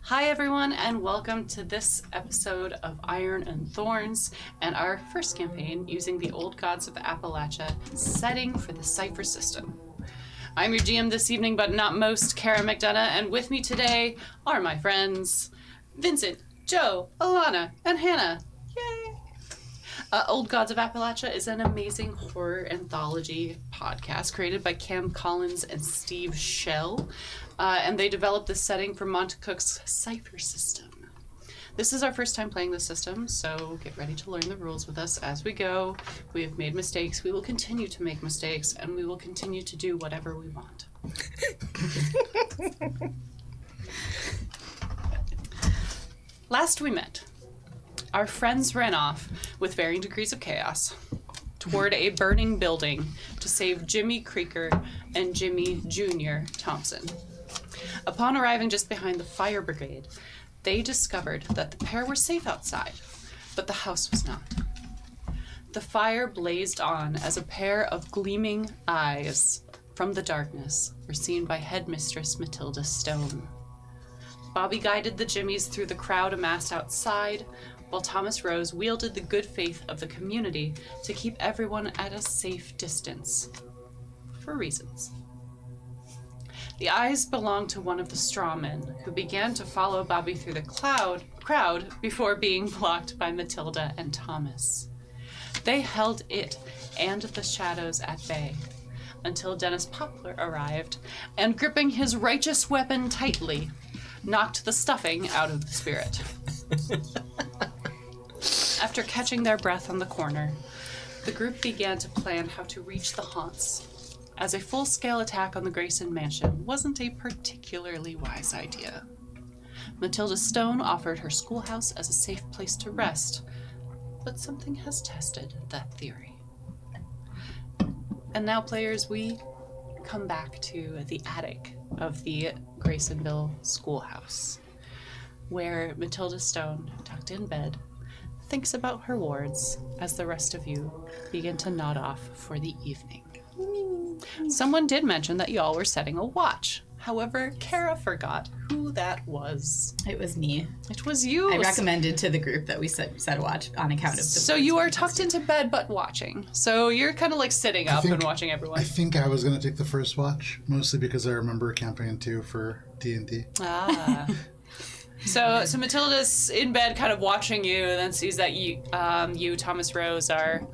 Hi everyone, and welcome to this episode of Iron and Thorns and our first campaign using the Old Gods of Appalachia setting for the Cypher System. I'm your GM this evening, but not most, Cara McDonough, and with me today are my friends Vincent, Joe, Alanna, and Hannah. Yay! Old Gods of Appalachia is an amazing horror anthology podcast created by Cam Collins and Steve Shell, and they developed this setting for Montecook's Cypher System. This is our first time playing the system, so get ready to learn the rules with us as we go. We have made mistakes, we will continue to make mistakes, and we will continue to do whatever we want. Last we met, our friends ran off with varying degrees of chaos toward a burning building to save Jimmy Creaker and Jimmy Jr. Thompson. Upon arriving just behind the fire brigade, they discovered that the pair were safe outside, but the house was not. The fire blazed on as a pair of gleaming eyes from the darkness were seen by Headmistress Stone. Bobby guided the Jimmies through the crowd amassed outside, while Thomas Rose wielded the good faith of the community to keep everyone at a safe distance. For reasons. The eyes belonged to one of the straw men, who began to follow Bobby through the crowd before being blocked by Matilda and Thomas. They held it and the shadows at bay, until Dennis Poplar arrived, and gripping his righteous weapon tightly, knocked the stuffing out of the spirit. After catching their breath on the corner, the group began to plan how to reach the haunts, as a full-scale attack on the Grayson mansion wasn't a particularly wise idea. Matilda Stone offered her schoolhouse as a safe place to rest, but something has tested that theory. And now, players, we come back to the attic of the Graysonville schoolhouse, where Matilda Stone, tucked in bed, thinks about her wards as the rest of you begin to nod off for the evening. Someone did mention that y'all were setting a watch. However, Cara forgot who that was. It was me. It was you. I recommended to the group that we set a watch on account of the... So you are tucked into bed but watching. So you're kind of like sitting up and watching everyone. I think I was going to take the first watch, mostly because I remember campaign 2 for D&D. Ah. So Matilda's in bed kind of watching you, and then sees that you, Thomas Rose, are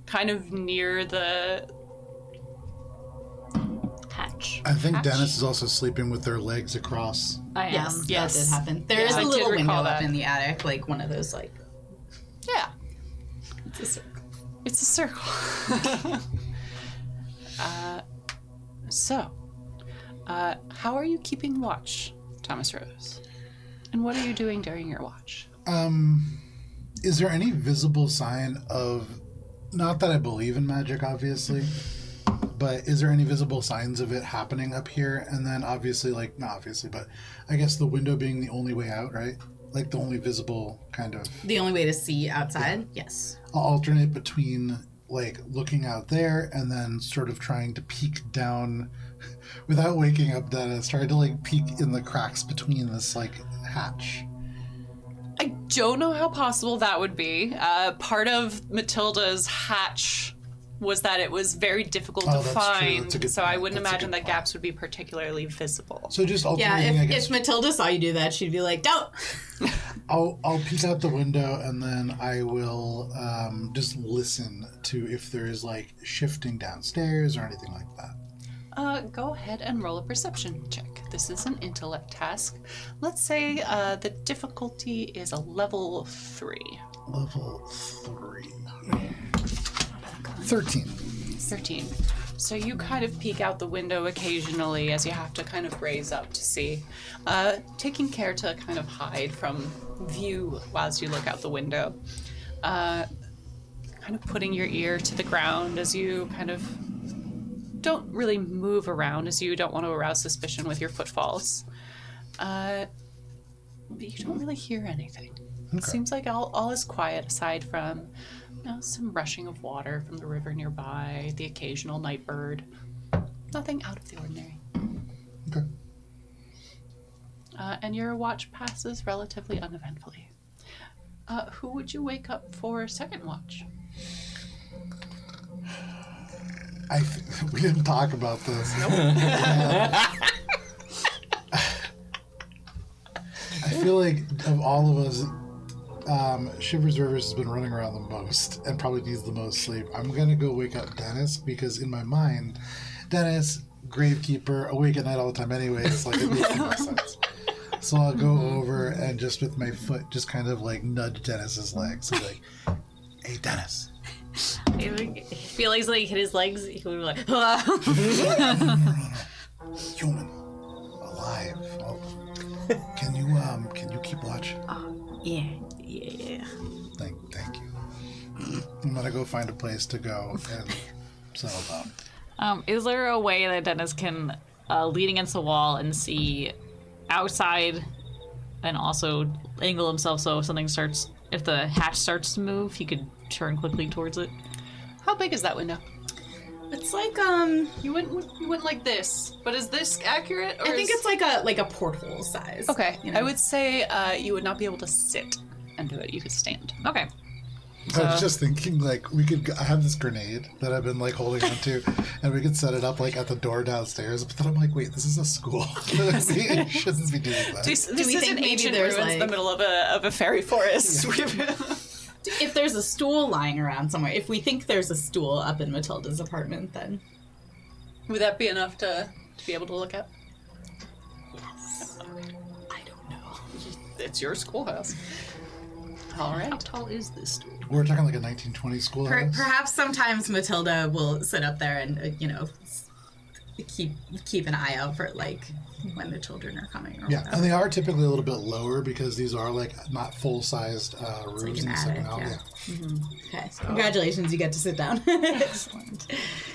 kind of near the hatch. I think Dennis is also sleeping with their legs across. I am. Yes. That did happen. There is a little window up in the attic, like one of those, like... Yeah. It's a circle. It's a circle. How are you keeping watch, Thomas Rose? And what are you doing during your watch? Is there any visible sign of... Not that I believe in magic, obviously, but is there any visible signs of it happening up here? And then obviously, like, not obviously, but I guess the window being the only way out, right? Like the only visible kind of... The only way to see outside? Yeah. Yes. I'll alternate between, like, looking out there and then sort of trying to peek down without waking up Dennis, trying to, like, peek in the cracks between this, like, hatch. I don't know how possible that would be. Part of Matilda's hatch was that it was very difficult to find, so I wouldn't imagine that gaps would be particularly visible. So just alternating, if Matilda saw you do that, she'd be like, don't! I'll peek out the window, and then I will just listen to if there's, like, shifting downstairs or anything like that. Go ahead and roll a perception check. This is an intellect task. Let's say the difficulty is a level 3. Level 3. 13. So you kind of peek out the window occasionally as you have to kind of raise up to see. Taking care to kind of hide from view whilst you look out the window. Kind of putting your ear to the ground as you kind of don't really move around, as you don't want to arouse suspicion with your footfalls. But you don't really hear anything. Okay. It seems like all is quiet aside from some rushing of water from the river nearby, the occasional night bird. Nothing out of the ordinary. Okay. And your watch passes relatively uneventfully. Who would you wake up for second watch? We didn't talk about this. Nope. I feel like of all of us, Shivers Rivers has been running around the most and probably needs the most sleep. I'm going to go wake up Dennis because in my mind, Dennis, gravekeeper, awake at night all the time anyways, like it makes no sense. So I'll go over and just with my foot just kind of like nudge Dennis's legs. So like, hey, Dennis. I feel like he hit his legs. He would be like, No. Human. Alive. Oh. Can you keep watch? yeah. Thank you. I'm gonna go find a place to go and settle down. Is there a way that Dennis can lean against the wall and see outside and also angle himself so if the hatch starts to move, he could turn quickly towards it? How big is that window? It's like You went like this, but is this accurate? Or I think it's like a porthole size. Okay, you know? I would say you would not be able to sit and do it. You could stand. Okay. I was just thinking, like, I have this grenade that I've been, like, holding on to, and we could set it up, like, at the door downstairs. But then I'm like, wait, this is a school. We shouldn't be doing that. This we is think an maybe ancient there's, ruins in the like- middle of a fairy forest. If there's a stool lying around somewhere, if we think there's a stool up in Matilda's apartment, then Would that be enough to be able to look at? I don't know. It's your schoolhouse. All right. How tall is this stool? We're talking like a 1920 schoolhouse. Perhaps sometimes Matilda will sit up there and keep an eye out for like when the children are coming. Or Yeah, whatever. and they are typically a little bit lower because these are like not full-sized roofs like in an the second attic, house. yeah. Okay, congratulations, you get to sit down. Excellent.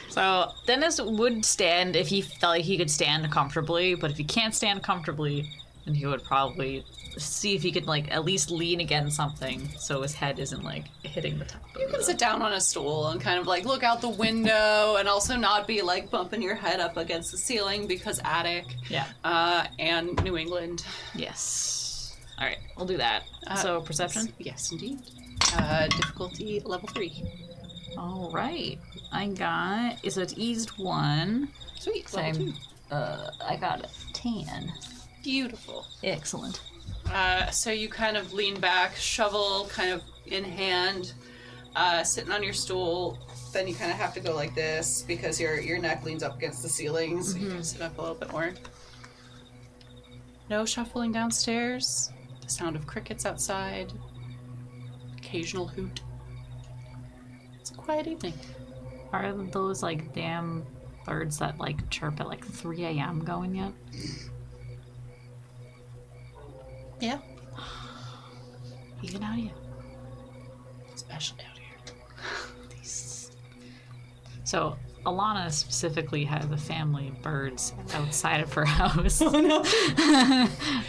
So Dennis would stand if he felt like he could stand comfortably, but if he can't stand comfortably, then he would probably see if he could like at least lean against something so his head isn't like hitting the top of You can it. sit down on a stool and kind of like look out the window and also not be like bumping your head up against the ceiling because attic. Yeah. And New England. Yes. All right, we'll do that. So perception. Yes, indeed. Difficulty level 3. All right. So it's eased 1. Sweet. So Level 2. I got a 10. Beautiful. Excellent. So you kind of lean back, shovel kind of in hand, sitting on your stool. Then you kind of have to go like this because your neck leans up against the ceiling, so you can sit up a little bit more. No shuffling downstairs. The sound of crickets outside. Occasional hoot. It's a quiet evening. Are those like damn birds that like chirp at like 3 a.m. going yet? Yeah. Even out here. Especially out here. So Alanna specifically has a family of birds outside of her house. Oh no!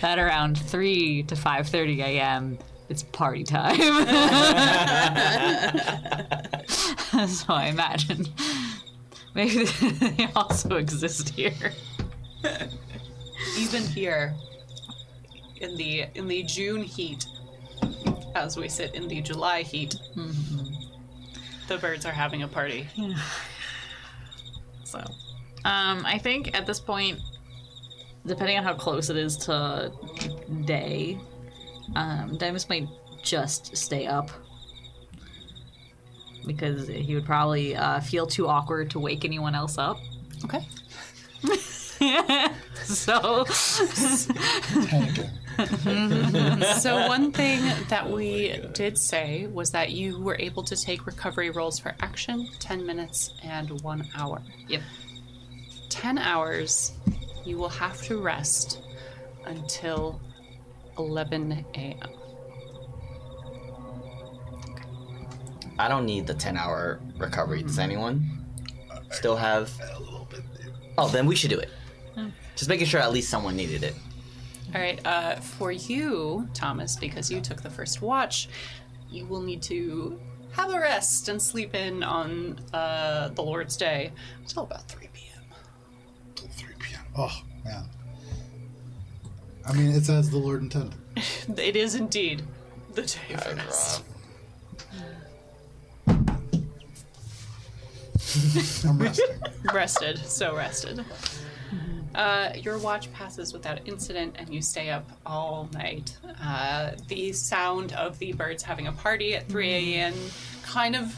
That around 3 to 5:30 a.m. it's party time. So I imagine maybe they also exist here. Even here, in the June heat, as we sit in the July heat, the birds are having a party. So, I think at this point, depending on how close it is to day, Dimus might just stay up. Because he would probably feel too awkward to wake anyone else up. Okay. So, So one thing that we did say was that you were able to take recovery rolls for action, 10 minutes, and 1 hour. yep. 10 hours, you will have to rest until 11 a.m. I don't need the 10-hour recovery. Does anyone still have? A little bit. Oh, then we should do it. Just making sure at least someone needed it. All right, for you, Thomas, because you took the first watch, you will need to have a rest and sleep in on the Lord's Day until about 3 p.m. Till 3 p.m. Oh, man. I mean, it's as the Lord intended. It is indeed the day of rest. I'm resting. Rested, so rested. Your watch passes without incident, and you stay up all night. The sound of the birds having a party at 3 a.m. kind of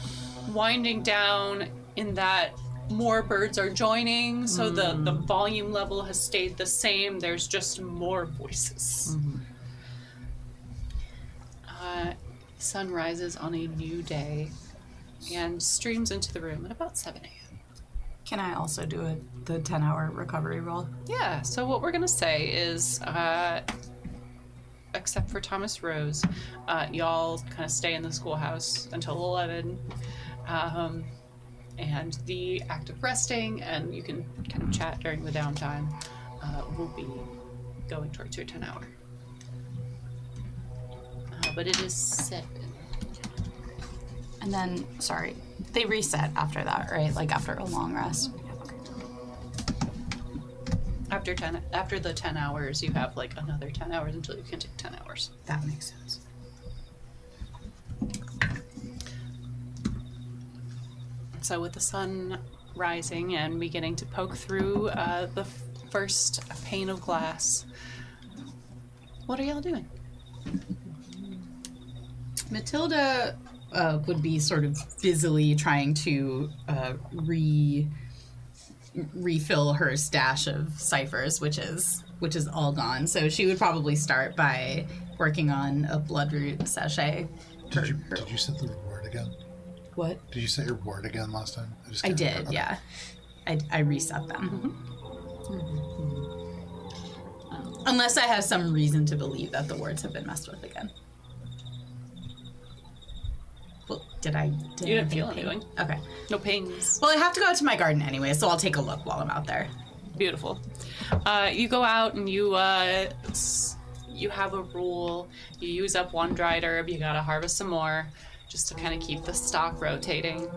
winding down in that more birds are joining, so the volume level has stayed the same. There's just more voices. Sun rises on a new day and streams into the room at about 7 a.m. Can I also do the 10-hour recovery roll? Yeah, so what we're going to say is, except for Thomas Rose, y'all kind of stay in the schoolhouse until 11. And the act of resting, and you can kind of chat during the downtime, will be going towards your 10-hour. But it is 7. And then, sorry, they reset after that, right? Like after a long rest. After the 10 hours, you have like another 10 hours until you can take 10 hours. That makes sense. So with the sun rising and beginning to poke through the first pane of glass, what are y'all doing? Matilda would be sort of busily trying to refill her stash of ciphers, which is all gone. So she would probably start by working on a bloodroot sachet. Did you set the reward again? What? Did you set your reward again last time? I did, yeah. I reset them. Unless I have some reason to believe that the words have been messed with again. Well, did I? You didn't feel anything? anything. Okay. No pings. Well, I have to go out to my garden anyway, so I'll take a look while I'm out there. Beautiful. You go out and you have a rule. You use up one dried herb. You gotta harvest some more, just to kind of keep the stock rotating.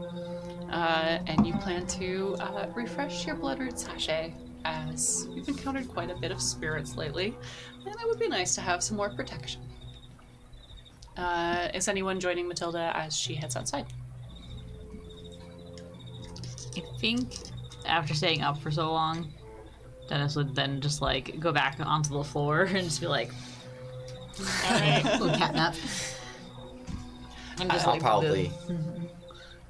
And you plan to refresh your bloodroot sachet, as you've encountered quite a bit of spirits lately, and it would be nice to have some more protection. Is anyone joining Matilda as she heads outside? I think after staying up for so long, Dennis would then just like go back onto the floor and just be like, all right, Little catnap. and just I'll like probably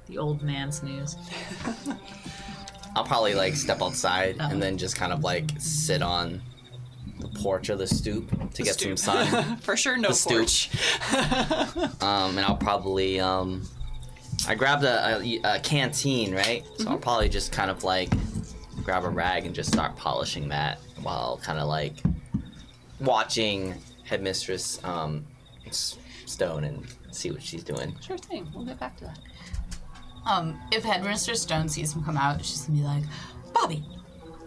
the old man snooze. I'll probably like step outside and then just kind of like sit on the porch or the stoop to get some sun. For sure, no The stoop. porch. And I'll probably I grabbed a canteen, right? So I'll probably just kind of like grab a rag and just start polishing that while kind of like watching Headmistress Stone and see what she's doing. Sure thing. We'll get back to that. If Headmistress Stone sees him come out, she's gonna be like, Bobby,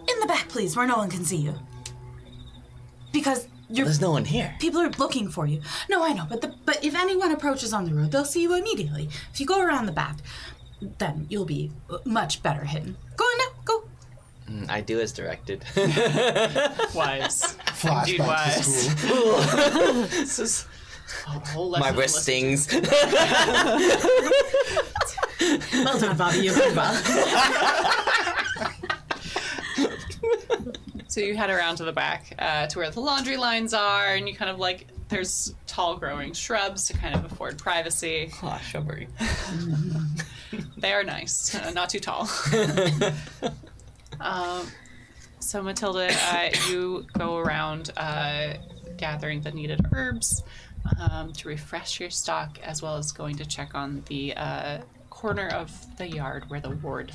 in the back, please, where no one can see you. Because There's no one here. people are looking for you. No, I know, but if anyone approaches on the road, they'll see you immediately. If you go around the back, then you'll be much better hidden. Go on now, go. I do as directed. Wise. Indeed Flashback to wise. school. This is a whole My lesson to wrist listen stings. Well done, Bobby, you did well. So you head around to the back to where the laundry lines are, and you kind of like, there's tall growing shrubs to kind of afford privacy. Oh, shrubbery. They are nice, not too tall. So Matilda, you go around gathering the needed herbs to refresh your stock, as well as going to check on the corner of the yard where the ward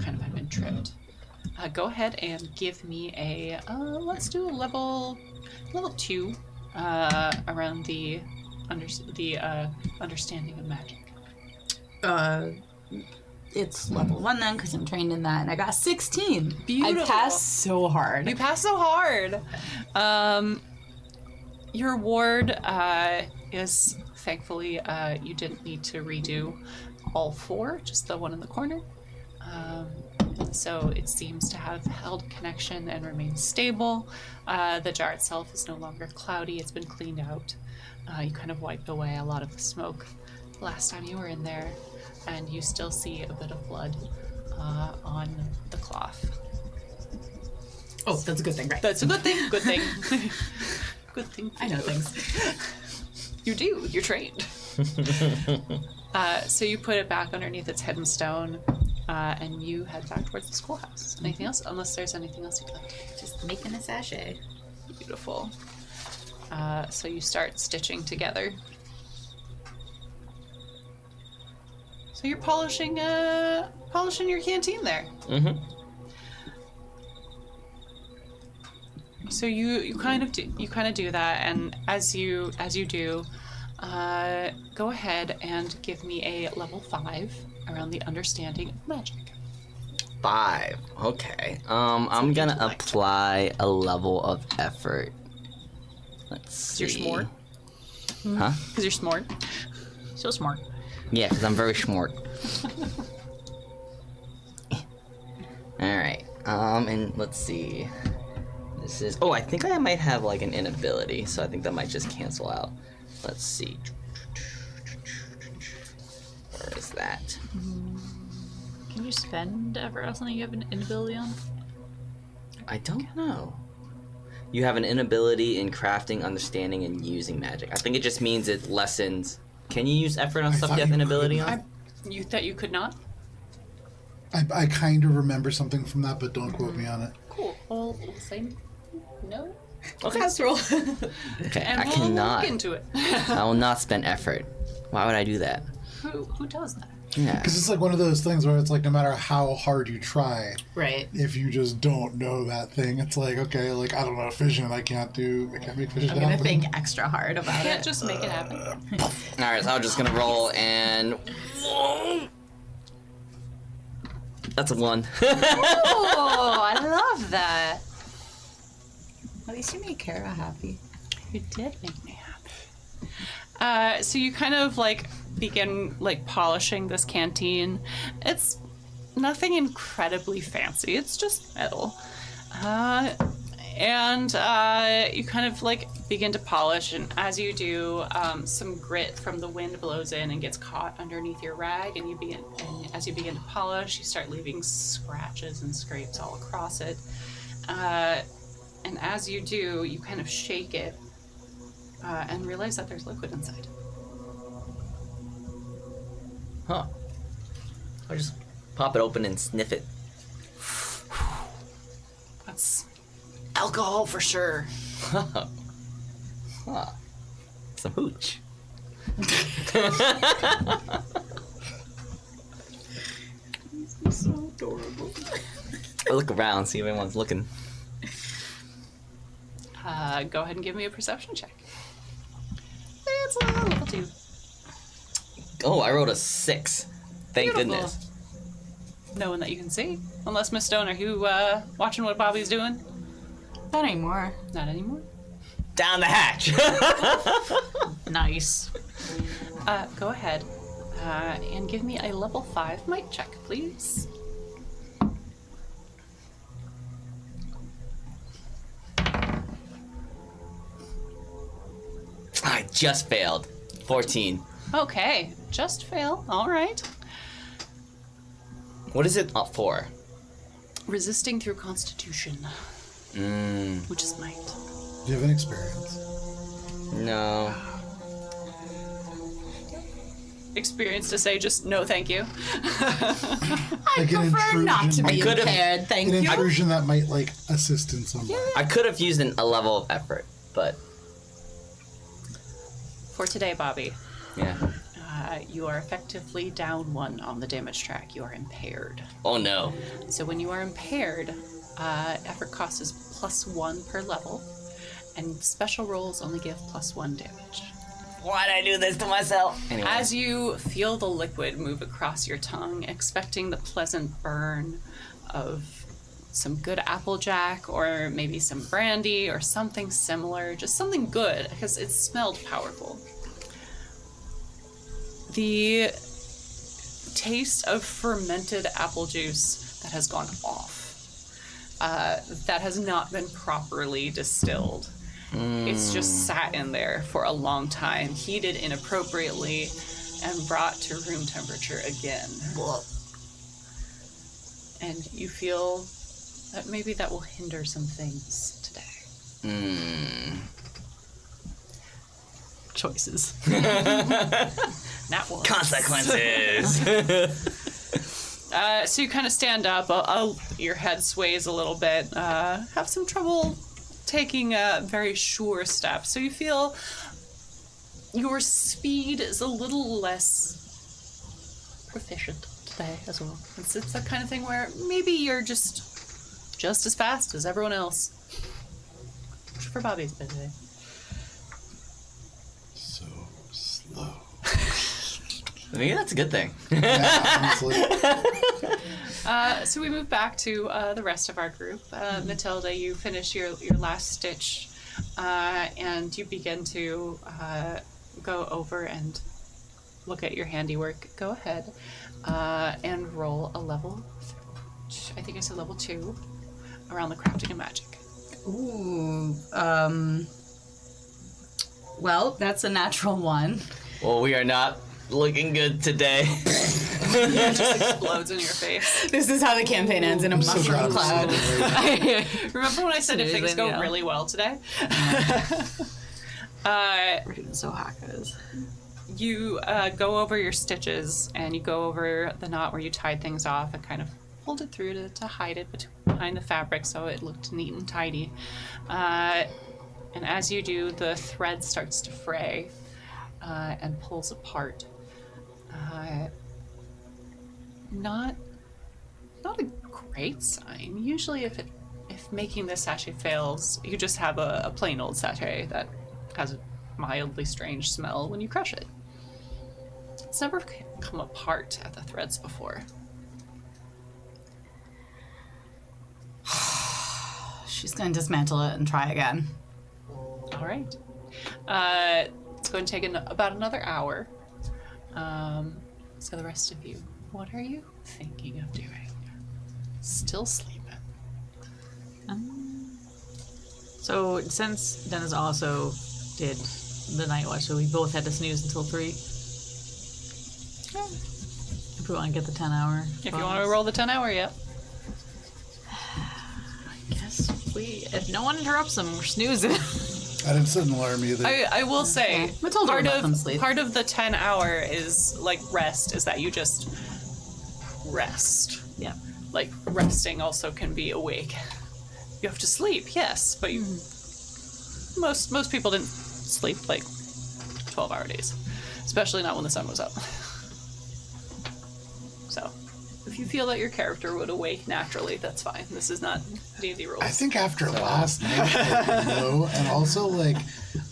kind of had been trimmed. Go ahead and give me a, let's do a level 2 around the understanding of magic. It's level 1 then, because I'm trained in that, and I got 16. Beautiful. I passed so hard. You passed so hard. Your ward is, thankfully, you didn't need to redo all 4, just the one in the corner. So it seems to have held connection and remained stable. The jar itself is no longer cloudy. It's been cleaned out. You kind of wiped away a lot of the smoke last time you were in there, and you still see a bit of blood on the cloth. Oh, that's a good thing, right? That's a good thing. Good thing. Good thing. I know things. You do. You're trained. So you put it back underneath its head and stone, and you head back towards the schoolhouse. Anything else? Unless there's anything else you'd like to do. Just making a sachet. Beautiful. So you start stitching together. So you're polishing your canteen there. Mm-hmm. So you kind of do that, and as you do, go ahead and give me a level 5 around the understanding of magic. 5. Okay. I'm gonna apply a level of effort. Let's see. Because you're smart. Huh? Because you're smart. So smart. Yeah, because I'm very smart. All right. And let's see. This is. Oh, I think I might have like an inability, so I think that might just cancel out. Let's see. Where is that? Can you spend ever on something you have an inability on? I don't know. You have an inability in crafting, understanding, and using magic. I think it just means it lessens. Can you use effort on stuff you have inability on? You thought you could not? I kind of remember something from that, but don't quote me on it. Cool. We'll say no. Okay. Pass roll. Okay, And I we'll cannot. look into it. I will not spend effort. Why would I do that? Who does that? Yeah. Because it's like one of those things where it's like no matter how hard you try, Right. if you just don't know that thing, it's like, okay, like, I don't know, fission, I can't make fission I'm gonna happen. think extra hard about Can't it. just make it happen. Alright, so I'm just gonna roll and. That's a 1. Oh, I love that. At least you made Cara happy. You did make me happy. So you kind of like begin like polishing this canteen. It's nothing incredibly fancy. It's just metal. And you kind of like begin to polish, and as you do, some grit from the wind blows in and gets caught underneath your rag, and as you begin to polish, you start leaving scratches and scrapes all across it. And as you do, you kind of shake it and realize that there's liquid inside. Huh. I'll just pop it open and sniff it. That's alcohol for sure. Huh. Some hooch. So adorable. I look around, see if anyone's looking. Go ahead and give me a perception check. It's a level 2. Oh, I rolled a 6. Thank Beautiful. goodness. No one that you can see. Unless, Miss Stone, are you watching what Bobby's doing? Not anymore. Not anymore. Down the hatch. Nice. Go ahead and give me a level 5 might check, please. I just failed. 14. Okay, just fail. All right. What is it up for? Resisting through Constitution, which is might. Do you have an experience? No. Experience to say just no, thank you. I Like an prefer not to intrusion. be I could've- impaired, thank An you. intrusion that might like assist in some way. I could have used a level of effort, but For today, Bobby, yeah. you are effectively down 1 on the damage track. You are impaired. Oh no. So when you are impaired, effort cost is +1 per level, and special rolls only give +1 damage. Why'd I do this to myself? Anyway. As you feel the liquid move across your tongue, expecting the pleasant burn of some good Applejack or maybe some brandy or something similar, just something good, because it smelled powerful. The taste of fermented apple juice that has gone off. That has not been properly distilled. It's just sat in there for a long time, heated inappropriately, and brought to room temperature again. And you feel that maybe that will hinder some things today. Choices. That one. Consequences. So you kind of stand up. Your head sways a little bit. Have some trouble taking a very sure step. So you feel your speed is a little less proficient today as well. It's that kind of thing where maybe you're just as fast as everyone else. Which for Bobby's been today. So slow. Maybe that's a good thing. Yeah, honestly. So we move back to the rest of our group. Matilda, you finish your last stitch, and you begin to go over and look at your handiwork. Go ahead and roll a level, I think I said level 2, around the crafting and magic. Ooh. Well, that's a natural 1. Well, we are not looking good today. It just explodes in your face. This is how the campaign ends, in a So mushroom proud of cloud. you. Remember when I said if things go Yeah. really well today? We're doing so hackers. You go over your stitches and you go over the knot where you tied things off and kind of pulled it through to hide it behind the fabric so it looked neat and tidy. And as you do, the thread starts to fray and pulls apart. Not a great sign. Usually if making this sachet fails, you just have a plain old sachet that has a mildly strange smell when you crush it. It's never come apart at the threads before. She's going to dismantle it and try again. All right. It's going to take about another hour. So the rest of you, what are you thinking of doing? Still sleeping? So since Dennis also did the night watch, so we both had to snooze until 3. If we want to get the 10-hour. If you want to roll the 10-hour, yep. Guess if no one interrupts them, we're snoozing. I didn't set an alarm either. I will say, Matilda would let them sleep. part of the 10-hour is like rest, is that you just rest. Yeah. Like resting also can be awake. You have to sleep, yes, but you, most people didn't sleep like 12-hour days, especially not when the sun was up. So, if you feel that your character would awake naturally, that's fine. This is not D&D rules. I think after last night, no, and also like,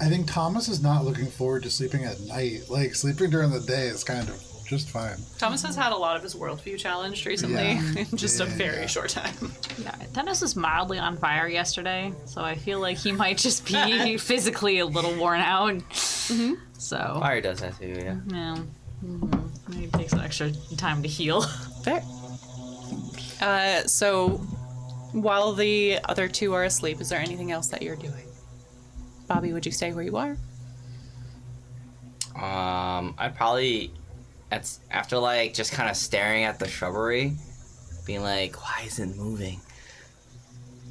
I think Thomas is not looking forward to sleeping at night. Like sleeping during the day is kind of just fine. Thomas has had a lot of his worldview challenged recently in just a very short time. Yeah, Dennis was mildly on fire yesterday, so I feel like he might just be physically a little worn out. So, Fire does that too, yeah. yeah. Maybe it takes an extra time to heal. Fair. So, while the other two are asleep, is there anything else that you're doing? Bobby, would you stay where you are? I'd probably, after like just kind of staring at the shrubbery, being like, why isn't it moving?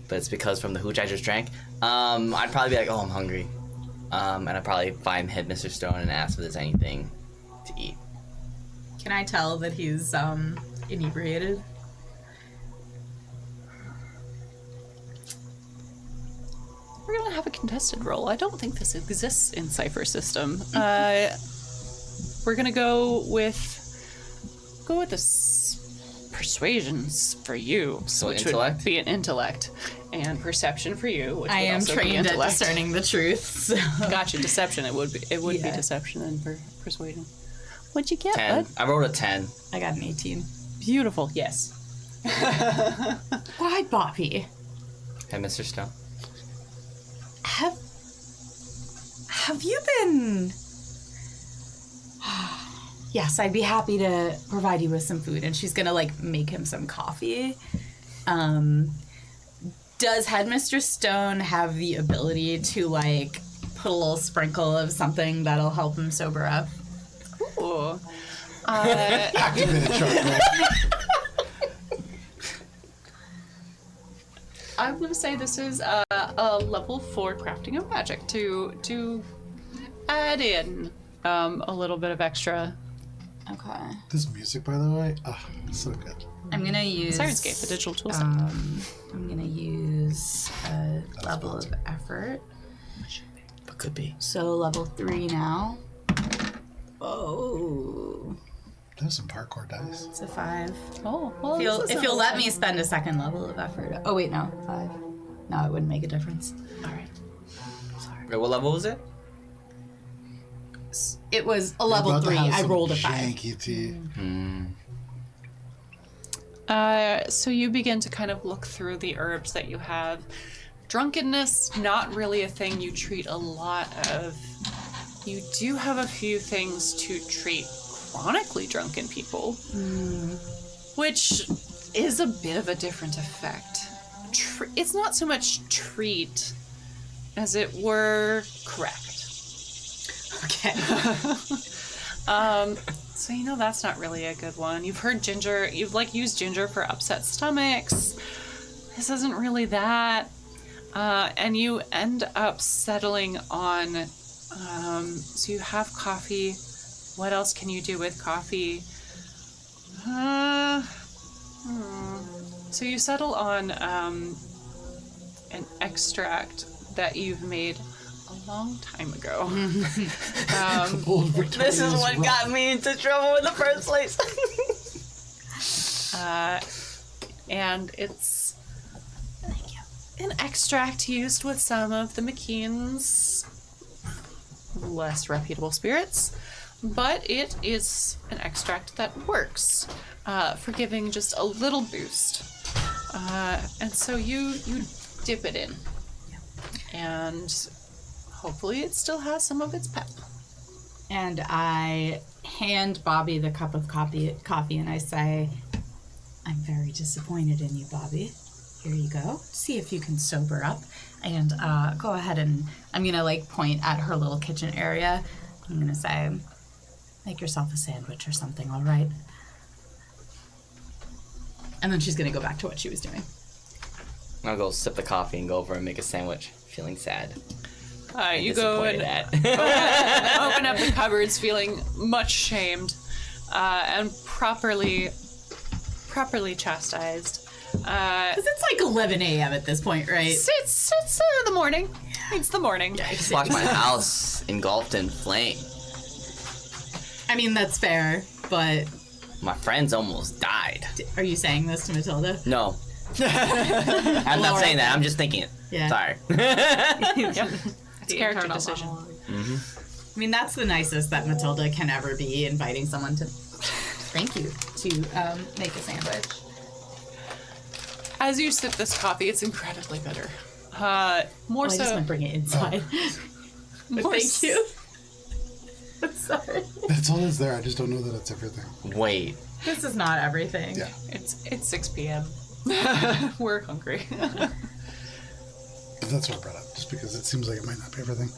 But it's because from the hooch I just drank. I'd probably be like, oh, I'm hungry. And I'd probably find Headmistress Stone and ask if there's anything to eat. Can I tell that he's inebriated? We're gonna have a contested roll. I don't think this exists in Cypher System. We're gonna go with this persuasions for you, So which intellect? would be an intellect, and perception for you, which I would am also be trained at intellect. discerning the truth. So. Gotcha, deception. It would be Yeah. deception and persuasion. What'd you get, 10. bud? I rolled a 10. I got an 18. Beautiful. Yes. Why, Bobby? Headmistress Stone. Have you been Yes, I'd be happy to provide you with some food. And she's gonna like make him some coffee. Does Headmistress Stone have the ability to like put a little sprinkle of something that'll help him sober up? Ooh. Activated chakra. I'm going to say this is a level 4 crafting of magic to add in a little bit of extra. Okay. This music, by the way, so good. I'm gonna use Sirenscape, the digital tool set. I'm gonna use a level of effort. But could be. So level 3 now. Oh, There's some parkour dice. it's a 5. Oh, well, If you'll let me spend a second level of effort. Oh wait, no, 5. No, it wouldn't make a difference. All right. Wait, what level was it? It was a level 3. I rolled a 5. Janky tea. So you begin to kind of look through the herbs that you have. Drunkenness, not really a thing you treat a lot of. You do have a few things to treat chronically drunken people, which is a bit of a different effect. It's not so much treat as it were correct. Okay. So you know that's not really a good one. You've heard ginger, you've like used ginger for upset stomachs. This isn't really that. And you end up settling on, so you have coffee. What else can you do with coffee? So you settle on an extract that you've made a long time ago. Old Victoria's This is what rock. got me into trouble in the first place. And it's an extract used with some of the McKean's less reputable spirits, but it is an extract that works for giving just a little boost. And so you dip it in, and hopefully it still has some of its pep. And I hand Bobby the cup of coffee and I say, I'm very disappointed in you, Bobby. Here you go. See if you can sober up. And go ahead and I'm going to like point at her little kitchen area. I'm going to say, make yourself a sandwich or something, all right? And then she's going to go back to what she was doing. I'll go sip the coffee and go over and make a sandwich, feeling sad. You go and at. open up the cupboards feeling much shamed and properly chastised. Because it's like 11 a.m. at this point, right? It's the morning. It's the morning. I just watched my house engulfed in flame. I mean, that's fair, but My friends almost died. are you saying this to Matilda? No. I'm not saying that. I'm just thinking it. Yeah. Sorry. Yep. It's a character decision. I mean, that's the nicest that Matilda can ever be, inviting someone to, thank you, to make a sandwich. As you sip this coffee, it's incredibly bitter. More I just so. want to bring it inside. But more thank you. I'm sorry. That's all that's there. I just don't know that it's everything. Wait. This is not everything. Yeah. It's 6 p.m. We're hungry. But that's what I brought up, just because it seems like it might not be everything.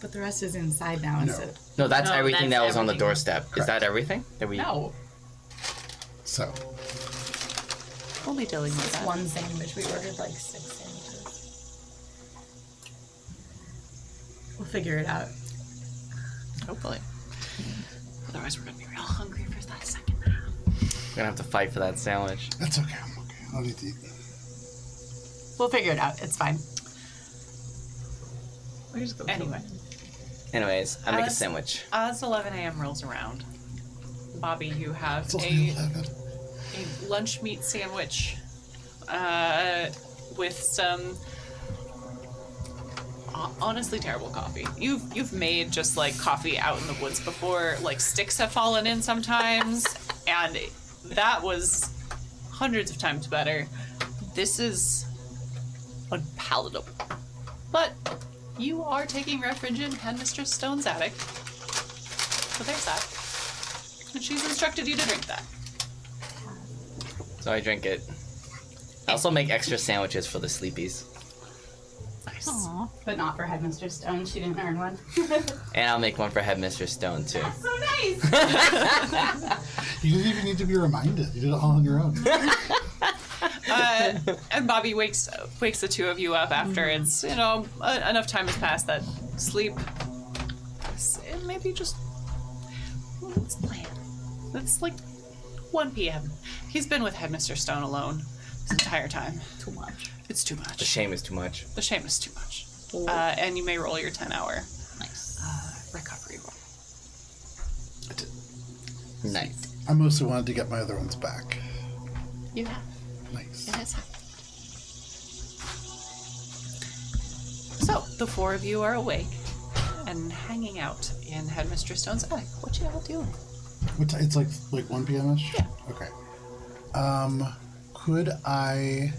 But the rest is inside now. No. Instead. No, that's No, everything that's that was on the everything. doorstep. Is that everything? That we... No. So, We'll be dealing with that. One sandwich. We ordered like 6 sandwiches. We'll figure it out. Hopefully. Otherwise, we're gonna be real hungry for that second half. We're gonna have to fight for that sandwich. that's okay. I'm okay. I don't need to eat. We'll figure it out. It's fine. Anyway, Anyways, I make a As- sandwich. as 11 a.m. rolls around, Bobby, you have It's only a 11. lunch meat sandwich with some honestly terrible coffee. You've made just like coffee out in the woods before, like sticks have fallen in sometimes, and that was hundreds of times better. This is unpalatable. But you are taking refuge in Headmistress Stone's attic. So there's that. And she's instructed you to drink that. So I drink it. I also make extra sandwiches for the sleepies. Nice. Aw. But not for Headmistress Stone. She didn't earn one. And I'll make one for Headmistress Stone, too. So nice. You didn't even need to be reminded. You did it all on your own. And Bobby wakes the two of you up after it's, enough time has passed that sleep. Maybe just. Let's plan. It's like 1 p.m. He's been with Headmistress Stone alone this entire time. Too much. It's too much. The shame is too much. The shame is too much. And you may roll your 10-hour Nice. recovery roll. Nice. I mostly wanted to get my other ones back. You have. Nice. It has happened. So, the 4 of you are awake and hanging out in Headmistress Stone's attic. What you all doing? It's like 1 p.m.-ish? Yeah. Okay. Could I...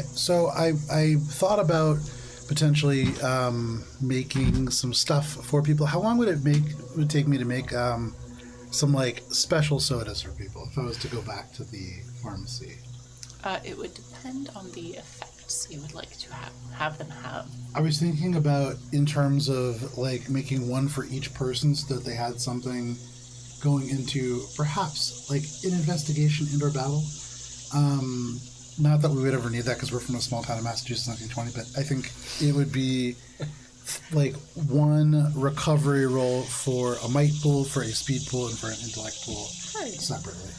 So I thought about potentially making some stuff for people. How long would it take me to make some like special sodas for people if I was to go back to the pharmacy? It would depend on the effects you would like to have them have. I was thinking about in terms of like making one for each person so that they had something going into perhaps like an investigation and/or battle. Not that we would ever need that because we're from a small town in Massachusetts, 1920, but I think it would be like one recovery roll for a might pool, for a speed pool, and for an intellect pool separately.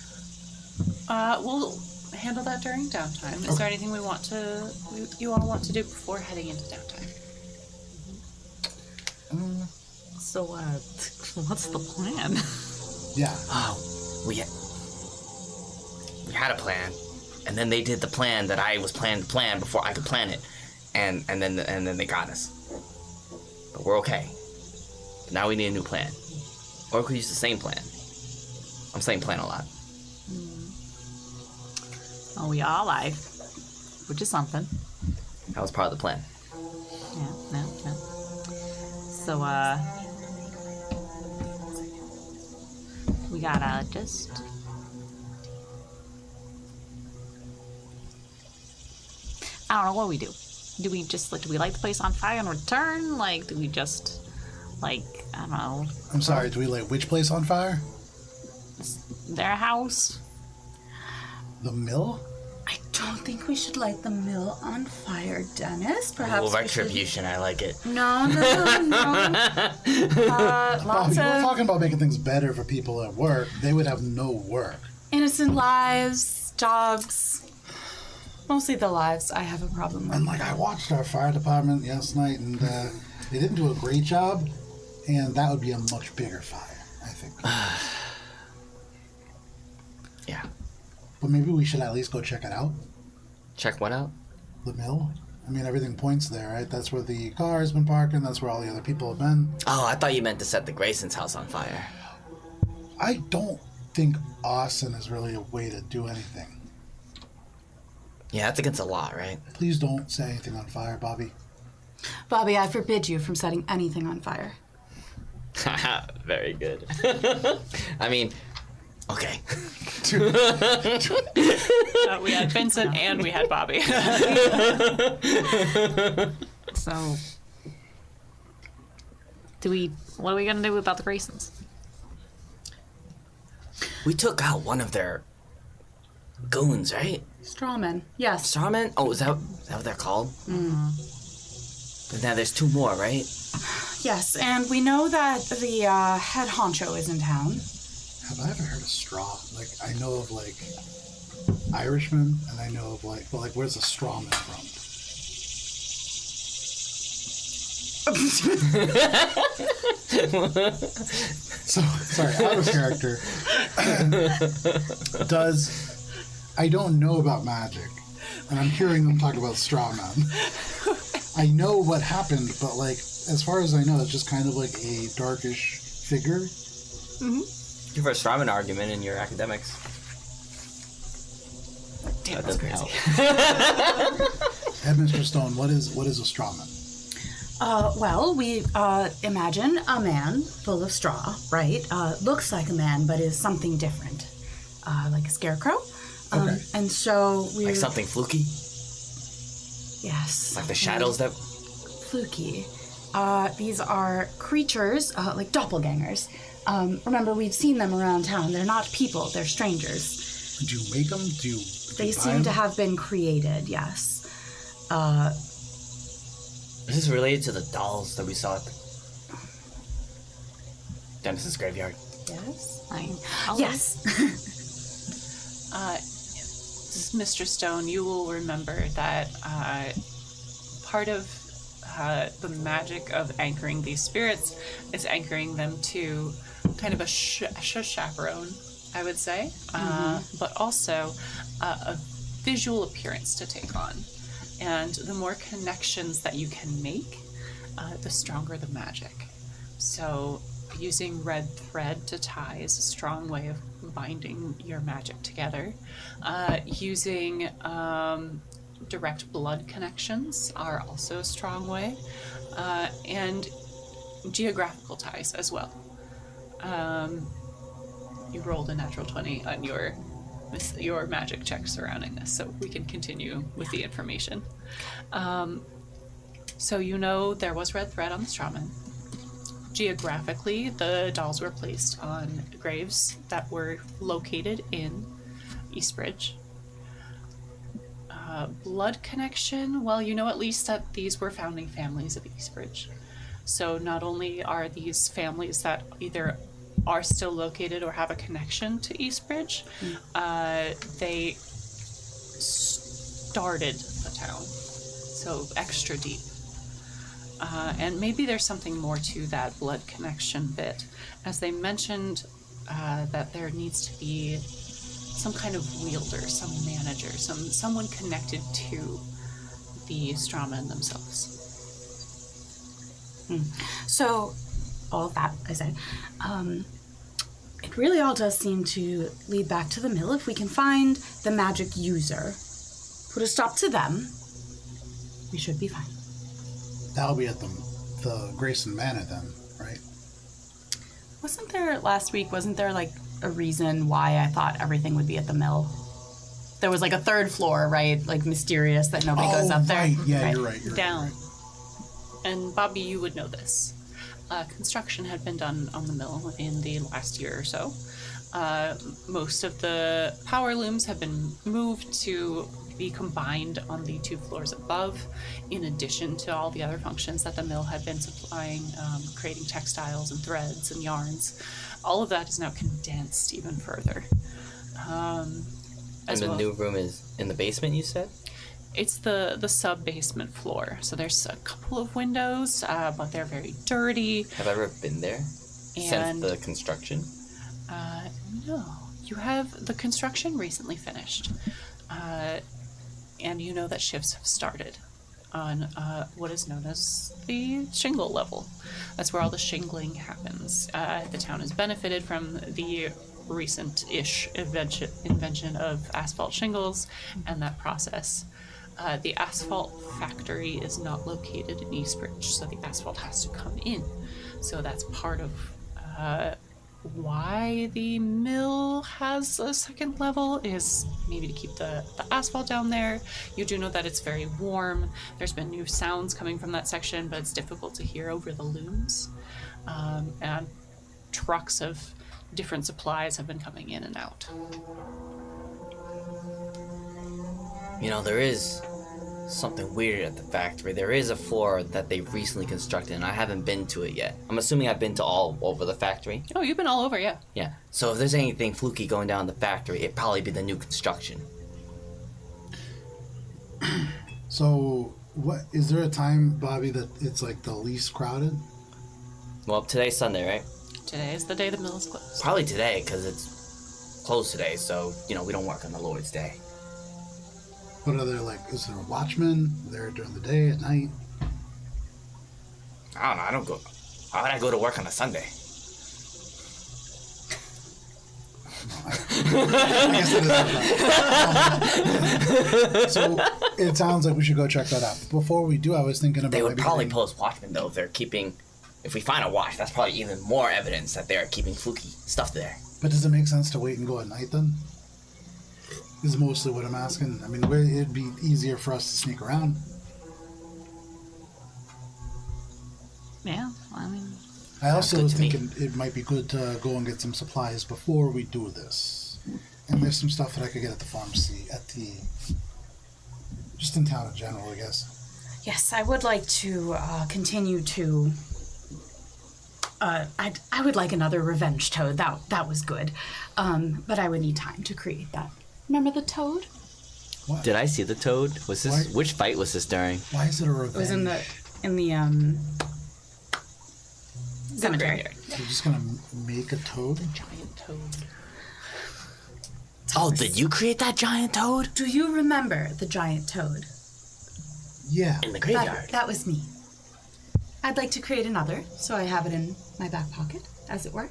We'll handle that during downtime. Is there anything you all want to do before heading into downtime? So, what's the plan? Yeah. Oh, we had a plan, and then they did the plan that I was planning to plan before I could plan it, and then they got us. But we're okay. But now we need a new plan, or we could use the same plan. I'm saying plan a lot. Oh, we are alive, which is something. That was part of the plan. Yeah. So, we gotta just... I don't know what we do. Do we just, do we light the place on fire and return? Like, do we just, I don't know, I'm sorry, do we light which place on fire? their house? The mill? I don't think we should light the mill on fire, Dennis. Perhaps Ooh, we should... retribution, I like it. No. Bobby, Lots we're of talking about making things better for people at work. They would have no work. innocent lives, jobs. Mostly the lives I have a problem with. And like I watched our fire department last night, and they didn't do a great job, and that would be a much bigger fire, I think. Yeah. But maybe we should at least go check it out. Check what out? The mill. I mean, everything points there, right? That's where the car has been parking. That's where all the other people have been. Oh, I thought you meant to set the Grayson's house on fire. I don't think arson is really a way to do anything. Yeah, that's against the law, right? Please don't set anything on fire, Bobby. Bobby, I forbid you from setting anything on fire. Very good. I mean, okay. We had Vincent and we had Bobby. So, what are we gonna do about the Graysons? We took out one of their goons, right? Strawman, yes. Starman? Oh, is that what they're called? Mm-hmm. But now there's 2 more, right? Yes, and we know that the head honcho is in town. Have I ever heard of straw? Like, I know of, like, Irishmen, and I know of, like, but, like, where's a strawman from? So, sorry, out of character. I don't know about magic, and I'm hearing them talk about strawman. I know what happened, but, like, as far as I know, it's just kind of like a darkish figure. Mm-hmm. You've heard Starman argument in your academics. Damn, That that's doesn't crazy. help. Headmistress Stone, what is a strawman? Well, we imagine a man full of straw, right? Looks like a man, but is something different, like a scarecrow. Okay. And so we Like something fluky? Yes. Like the shadows that... Fluky. These are creatures, like doppelgangers. Remember, we've seen them around town. They're not people, they're strangers. Do you make them? Do you They buy seem them? to have been created, yes. Is this related to the dolls that we saw at the Dennis's graveyard? Yes? I'll Yes. Mistress Stone, you will remember that part of the magic of anchoring these spirits is anchoring them to kind of a chaperone, I would say, but also a visual appearance to take on. And the more connections that you can make, the stronger the magic. So using red thread to tie is a strong way of binding your magic together. Using direct blood connections are also a strong way. And geographical ties as well. You rolled a natural 20 on your magic check surrounding this, so we can continue with the information. So you know there was red thread on the strawman. Geographically, the dolls were placed on graves that were located in Eastbridge. Blood connection, well, you know at least that these were founding families of Eastbridge. So not only are these families that either are still located or have a connection to Eastbridge, they started the town, so extra deep. And maybe there's something more to that blood connection bit, as they mentioned that there needs to be some kind of wielder, some manager, someone connected to the strawmen themselves. So, all of that, I said, it really all does seem to lead back to the mill. If we can find the magic user, put a stop to them, we should be fine. That'll be at the Grayson Manor then, right? Wasn't there like a reason why I thought everything would be at the mill? There was like a third floor, right? Like mysterious that nobody goes up there. Right. Yeah, Right. you're right. You're Down. Right. And Bobby, you would know this. Construction had been done on the mill in the last year or so. Most of the power looms have been moved to be combined on the 2 floors above, in addition to all the other functions that the mill had been supplying, creating textiles and threads and yarns. All of that is now condensed even further. And As the well- new room is in the basement, you said? It's the sub-basement floor. So there's a couple of windows, but they're very dirty. Have I ever been there since And the construction? no, you have the construction recently finished, and you know that shifts have started on what is known as the shingle level. That's where all the shingling happens. The town has benefited from the recent-ish invention of asphalt shingles and that process. The asphalt factory is not located in Eastbridge, so the asphalt has to come in. So that's part of why the mill has a second level, is maybe to keep the asphalt down there. You do know that it's very warm. There's been new sounds coming from that section, but it's difficult to hear over the looms. And trucks of different supplies have been coming in and out. You know, there is something weird at the factory. There is a floor that they recently constructed, and I haven't been to it yet. I'm assuming I've been to all over the factory. Oh, you've been all over, yeah. Yeah. So if there's anything fluky going down in the factory, it'd probably be the new construction. So, what is there a time, Bobby, that it's like the least crowded? Well, today's Sunday, right? Today is the day the mill is closed. Probably today, because it's closed today, so, you know, we don't work on the Lord's Day. What are there like? Is there a watchman there during the day, at night? I don't know, I don't go... Why would I go to work on a Sunday? I guess it is. So it sounds like we should go check that out. Before we do, I was thinking about They would maybe probably getting- post watchmen though if they're keeping. If we find a watch, that's probably even more evidence that they're keeping fluky stuff there. But does it make sense to wait and go at night then? Is mostly what I'm asking. I mean, it'd be easier for us to sneak around. Yeah, I mean, I also good was to me. thinking it might be good to go and get some supplies before we do this. And there's some stuff that I could get at the pharmacy, just in town in general, I guess. Yes, I would like to continue to. I would like another revenge toad. That was good, but I would need time to create that. Remember the toad? What? Did I see the toad? Was this Why- which fight was this during? Why is it a revenge? It was in the cemetery. Graveyard. You're just gonna make a toad? Giant toad. Oh, did you create that giant toad Do you remember the giant toad? Yeah. in the graveyard? That was me. I'd like to create another, so I have it in my back pocket, as it were.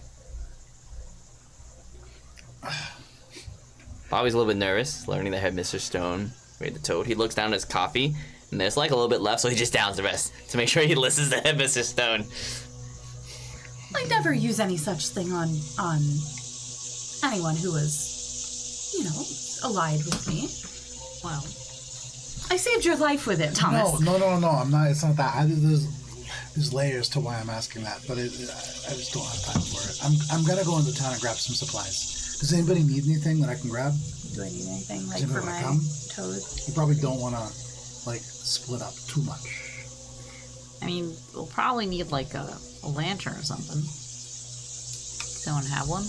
Bobby's a little bit nervous, learning that Headmistress Stone made the toad. He looks down at his coffee, and there's like a little bit left, so he just downs the rest to make sure he listens to Headmistress Stone. I never use any such thing on anyone who was, allied with me. well, I saved your life with it, Thomas. No, I'm not. It's not that. There's layers to why I'm asking that, but I just don't have time for it. I'm gonna go into town and grab some supplies. Does anybody need anything that I can grab? Do I need anything like Does for anybody my come? toad? You probably don't want to split up too much. I mean, we'll probably need like a lantern or something. Someone have one?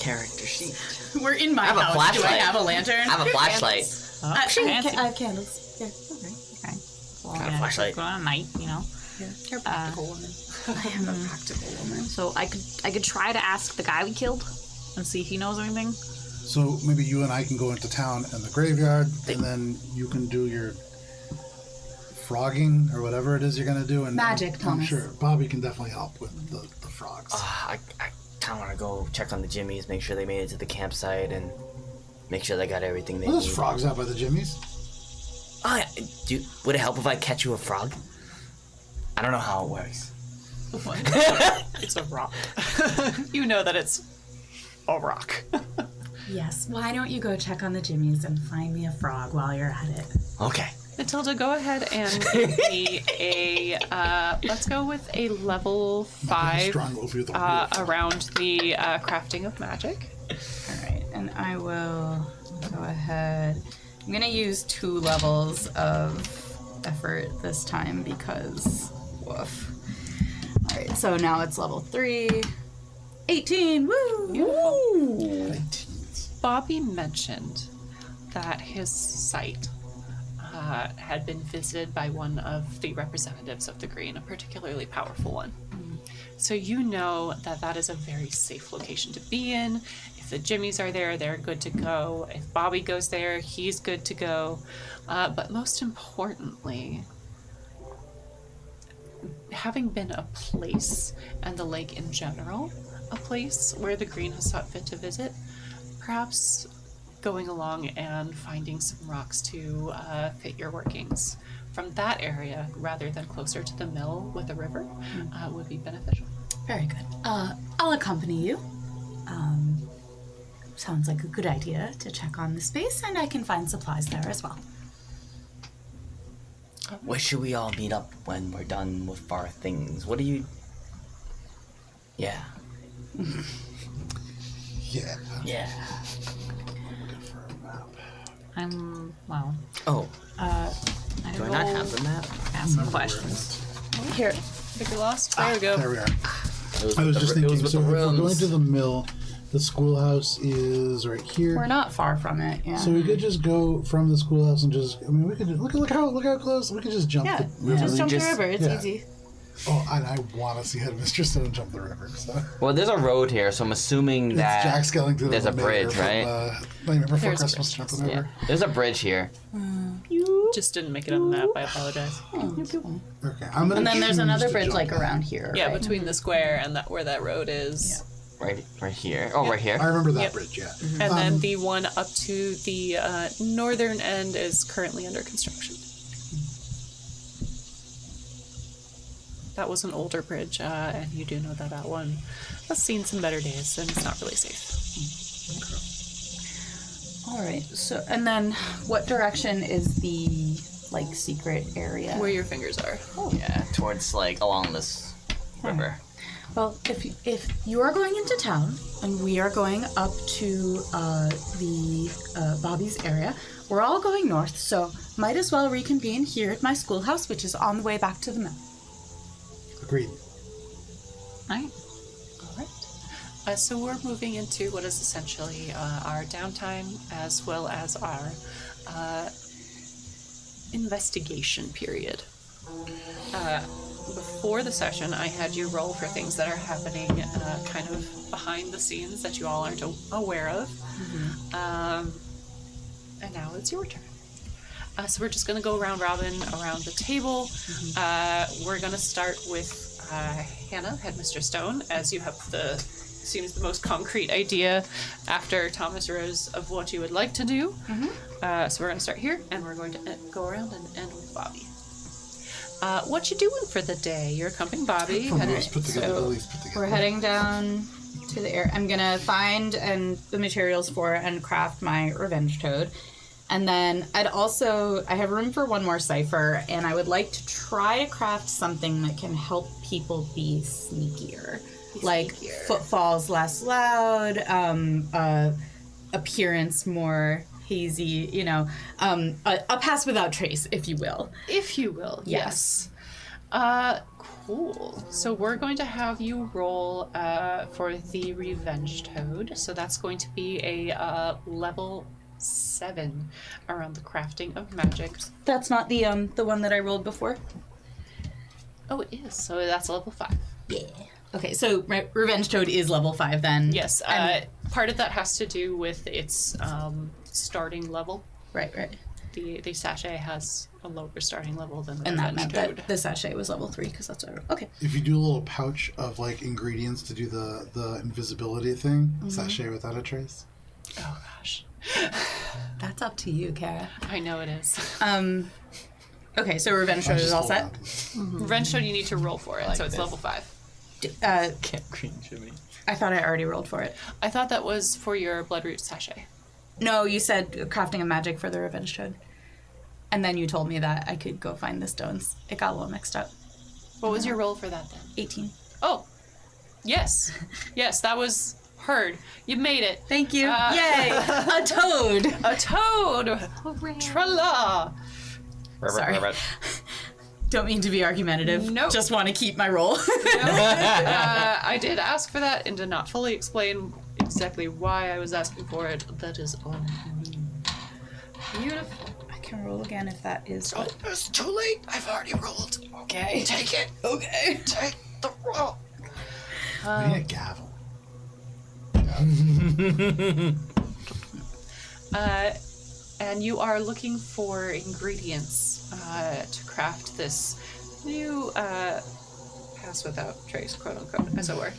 Character sheet. We're in my I have a house. flashlight. Do I have a lantern? I have a flashlight. Oh, I fancy. have candles. Here. Okay. Well, Got a flashlight. Go on at night, You're a practical woman. I am a practical woman. So I could try to ask the guy we killed and see if he knows anything. So maybe you and I can go into town and the graveyard, and then you can do your frogging or whatever it is you're gonna do. And Magic, I'm Thomas. sure Bobby can definitely help with the frogs. I kind of want to go check on the Jimmies, make sure they made it to the campsite, and make sure they got everything they Well, there's need. frogs out by the Jimmies. Oh, yeah. Would it help if I catch you a frog? I don't know how it works. It's a rock. You know that it's a rock. Yes. Why don't you go check on the Jimmies and find me a frog while you're at it? Okay. Matilda, go ahead and give me a, let's go with a level 5 Strong over the real frog. around the crafting of magic. All right, and I will go ahead. I'm gonna use 2 levels of effort this time because woof. All right, so now it's level 3. 18. Woo! Beautiful. Bobby mentioned that his site had been visited by one of the representatives of the Green, a particularly powerful one. So you know that that is a very safe location to be in. If the Jimmies are there, they're good to go. If Bobby goes there, he's good to go. But most importantly, having been a place, and the lake in general, a place where the Green has sought fit to visit, perhaps going along and finding some rocks to fit your workings from that area rather than closer to the mill with the river would be beneficial. Very good. I'll accompany you. Sounds like a good idea to check on the space, and I can find supplies there as well. Where should we all meet up when we're done with our things? What do you... Yeah. Yeah. Yeah. Looking for a map. Well, Oh, I do I will not have the map? ask some questions. Here, think we lost. There we go. There we are. It was I was with just the- it thinking, was so with if the we're going rooms. to the mill, the schoolhouse is right here. We're not far from it. Yeah. So we could just go from the schoolhouse and just, I mean, we could, look how close, we could just jump yeah, the river. just jump just- the river. It's yeah. easy. Oh, and I want to see Headmistress Stone jump the river. So. Well, there's a road here, so I'm assuming It's that Jack Skellington. there's a and the mayor bridge, from, right? Nightmare Before There's a Christmas bridge, jumping Yeah, over. there's a bridge here. Just didn't make it on the map. I apologize. Okay, I'm gonna And then there's choose another to bridge jump like that. around here. Yeah, right? between the square and that where that road is. Right here. Oh, right here. I remember that Yep. bridge, yeah. And then the one up to the northern end is currently under construction. That was an older bridge, and you do know that that one has seen some better days, and it's not really safe. All right. So, and then what direction is the like secret area? Where your fingers are. Yeah, towards like along this river. Well, if you are going into town and we are going up to the Bobby's area, we're all going north, so might as well reconvene here at my schoolhouse, which is on the way back to the mill. Agreed. Right. All right. So we're moving into what is essentially our downtime as well as our investigation period. Before the session, I had you roll for things that are happening kind of behind the scenes that you all aren't aware of. And now it's your turn. So we're just going to go round robin around the table. We're going to start with Hannah, Headmistress Stone, as you have seems the most concrete idea after Thomas Rose of what you would like to do. So we're going to start here, and we're going to go around and end with Bobby. What you doing for the day? You're accompanying Bobby. From heading- those put together, so at least put together. We're heading down to the air. I'm gonna find the materials for and craft my revenge toad. And then I have room for one more cipher, and I would like to try to craft something that can help people be sneakier. Like footfalls less loud, appearance more hazy, a pass without trace, if you will. If you will, yes. Cool. So we're going to have you roll for the Revenge Toad. So that's going to be a level 7 around the crafting of magic. That's not the one that I rolled before? Oh, it is. So that's a level 5. Yeah. Okay, so Revenge Toad is level 5 then. Yes. Part of that has to do with its starting level. Right. The sachet has a lower starting level than the And that Revenge meant Toad. that the sachet was level 3, because that's what I wrote. Okay. If you do a little pouch of like ingredients to do the invisibility thing, sachet without a trace. Oh gosh. That's up to you, Cara. I know it is. Okay, so Revenge I Toad just is all hold set? on. Revenge Toad, you need to roll for it, like so it's this. level 5. Can't green Jimmy. I thought I already rolled for it. I thought that was for your Bloodroot sachet. No, you said crafting a magic for the Revenge Toad. And then you told me that I could go find the stones. It got a little mixed up. What was your roll for that then? 18. Oh, yes. Yes, that was heard. You made it. Thank you. Yay! A toad! A toad! Tra-la! Sorry. Don't mean to be argumentative. Nope. Just want to keep my roll. I did ask for that and did not fully explain exactly why I was asking for it. That is on me. Beautiful. I can roll again if that is... Oh, it's too late. I've already rolled. Okay. Take it. Okay. Take the roll. We need a gavel. And you are looking for ingredients to craft this new pass without trace, quote unquote, as it were.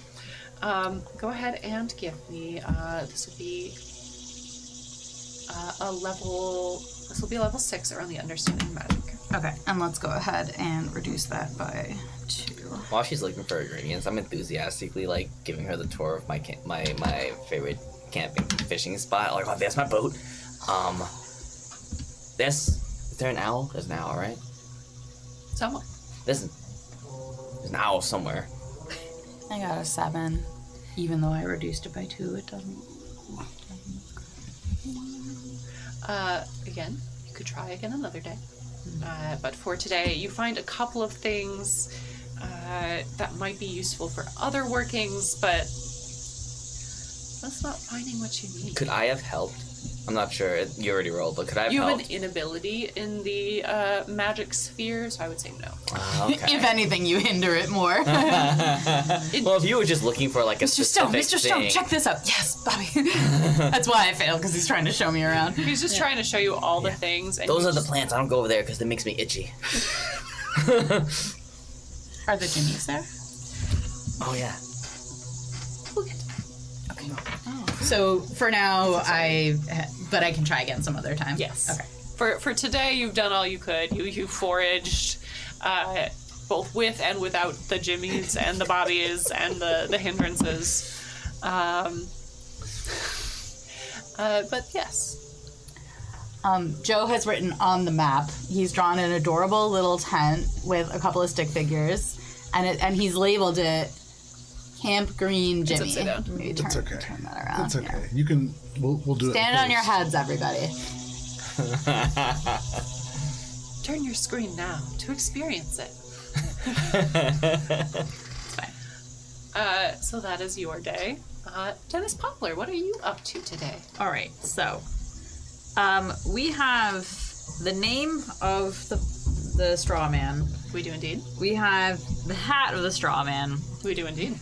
Go ahead and give me. This will be a level. This will be level 6 around the understanding magic. Okay, and let's go ahead and reduce that by 2. While she's looking for ingredients, I'm enthusiastically like giving her the tour of my my favorite camping fishing spot. Like, oh, there's my boat. Is there an owl? There's an owl, right? Someone. There's an owl somewhere. I got a 7. Even though I reduced it by 2, it doesn't... Again, you could try again another day. But for today, you find a couple of things that might be useful for other workings, but that's not finding what you need. Could I have helped? I'm not sure. You already rolled, but could I have You have helped? an inability in the magic sphere, so I would say no. Okay. If anything, you hinder it more. Well, if you were just looking for like a Mr. Stone, specific Mr. Stone, thing- check this out. Yes, Bobby. That's why I failed, because he's trying to show me around. He's just trying to show you all the things. And Those you are the just- plants. I don't go over there because it makes me itchy. Are the jimmies there? Oh yeah. We'll get to that. So for now, but I can try again some other time. Yes. Okay. For today, you've done all you could. You foraged, both with and without the Jimmies and the Bobbies and the hindrances. But yes. Joe has written on the map. He's drawn an adorable little tent with a couple of stick figures, and he's labeled it Camp Green Jimmy. upside down. Maybe That's okay. Turn that around. That's okay. here. You can. We'll do it. Stand on your heads, everybody. Turn your screen now to experience it. So that is your day. Dennis Poplar, what are you up to today? All right, so we have the name of the straw man. We do indeed. We have the hat of the straw man, We do indeed.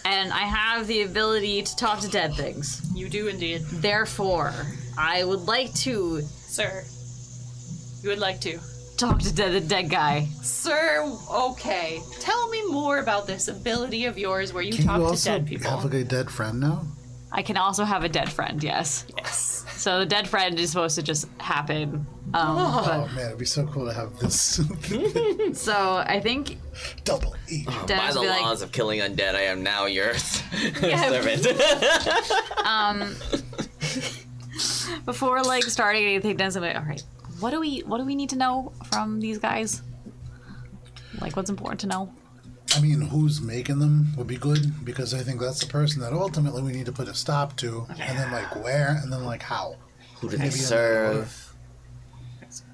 and I have the ability to talk to dead things. You do indeed. Therefore, I would like to Sir, you would like to. talk to the dead guy. Sir, okay. Tell me more about this ability of yours where you Can talk you to also dead people. have a dead friend now? I can also have a dead friend, yes. Yes. So the dead friend is supposed to just happen. Oh man, it'd be so cool to have this So I think double E. By Dennis the would be like, laws of killing undead, I am now your servant. before like starting anything, Dennis would be like, all right, what do we need to know from these guys? Like, what's important to know? I mean, who's making them would be good because I think that's the person that ultimately we need to put a stop to, and then like where, and then like how. Who do they Maybe in serve?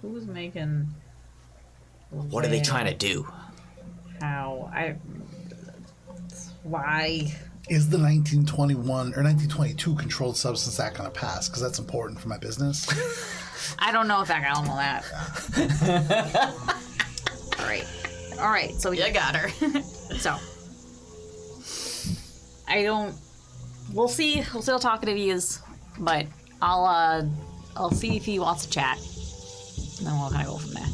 Who's making? What are they trying to do? How? Why? Is the 1921 or 1922 Controlled Substance Act going to pass? Because that's important for my business. I don't know if I got all that. All right. So You got her. So I don't. We'll see. We'll see how talkative he is, but I'll see if he wants to chat, and then we'll kind of go from there.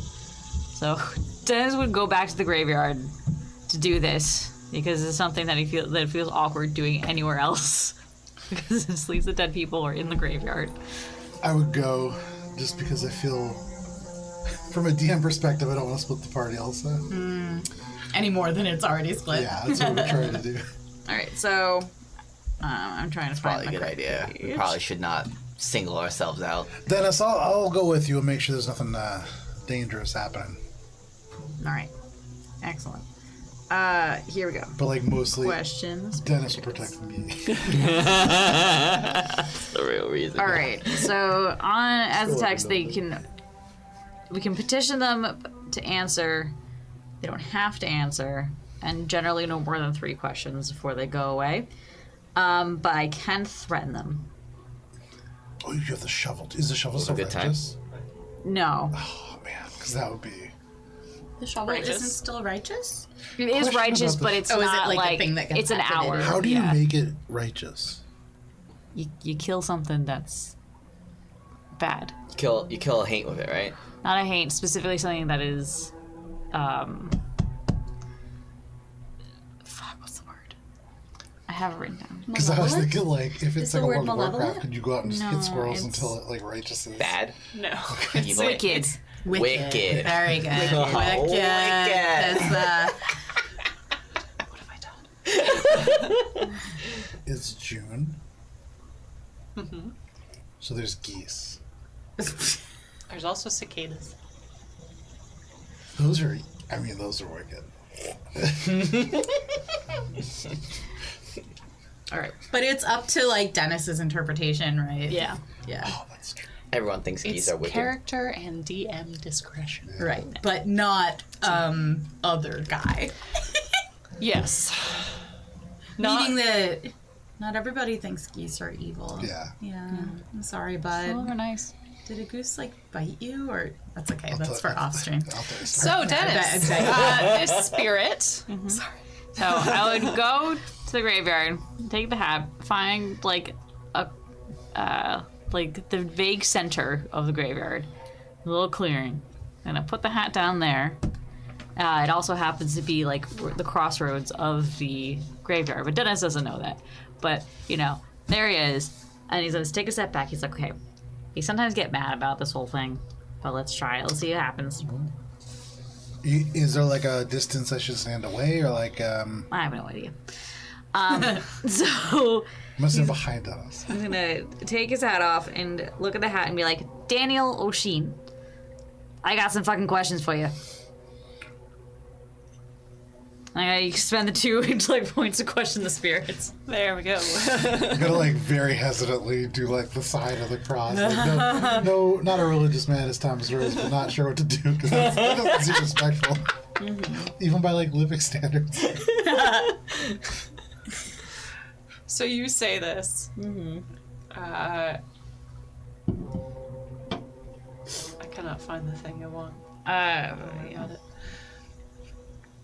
So Dennis would go back to the graveyard to do this because it's something that it feels awkward doing anywhere else because it leaves the dead people or in the graveyard. I would go just because I feel, from a DM perspective, I don't want to split the party also. Any more than it's already split. Yeah, that's what we're trying to do. All right, so I'm trying to find Probably a good correct idea. We page. probably should not single ourselves out. Dennis, I'll go with you and make sure there's nothing dangerous happening. All right, excellent. Here we go. But like mostly, Questions. Dennis will protect me. That's the real reason. All right. So as a text, we can petition them to answer. They don't have to answer, and generally no more than 3 questions before they go away. But I can threaten them. Oh, you have the shovel. Is the shovel still a good time. righteous? No, Oh man, because that would be. The shovel Righteous. isn't still righteous? it is Question righteous, about but the- it's Oh, is it not like a like thing that gets it's an activated? hour. How do you Yeah. make it righteous? You kill something that's bad. You kill a haint with it, right? Not a hate, specifically something that is, what's the word? I have it written down. Because I was Malevolent? thinking like if Is it's the like a word World of Warcraft, malevolent? could you go out and just No, hit squirrels it's- until it like righteous is? Bad. No. Evil. Wicked. Wicked. Very good. Wicked. Wicked. That's, What have I done? It's June. Mm-hmm. So there's geese. There's also cicadas. Those are wicked. All right. but it's up to like Dennis's interpretation, right? Yeah. Yeah. Oh, that's true. Everyone thinks geese It's are wicked. character and DM discretion. Right. But not other guy. Yes. Meaning that not everybody thinks geese are evil. Yeah. Yeah. I'm sorry, Some bud. are nice. Did a goose like bite you, or that's okay? I'll That's tell- for off stream. I'll tell you. So, Dennis, this spirit. So I would go to the graveyard, take the hat, find like like the vague center of the graveyard, a little clearing, and I put the hat down there. It also happens to be like the crossroads of the graveyard, but Dennis doesn't know that. But there he is. And he's going to take a step back. He's like, okay, you sometimes get mad about this whole thing, but let's try it. Let's see what happens. Is there like a distance I should stand away, or like I have no idea. So must have behind us? he's going to take his hat off and look at the hat and be like, Daniel O'Sheen, I got some fucking questions for you. You spend the 2 intellect points to question the spirits. There we go. You gotta like very hesitantly do like the sign of the cross. Like, no, not a religious man as Thomas Rose, but not sure what to do because that doesn't seem respectful, even by like living standards. So you say this. I cannot find the thing I want. I got it.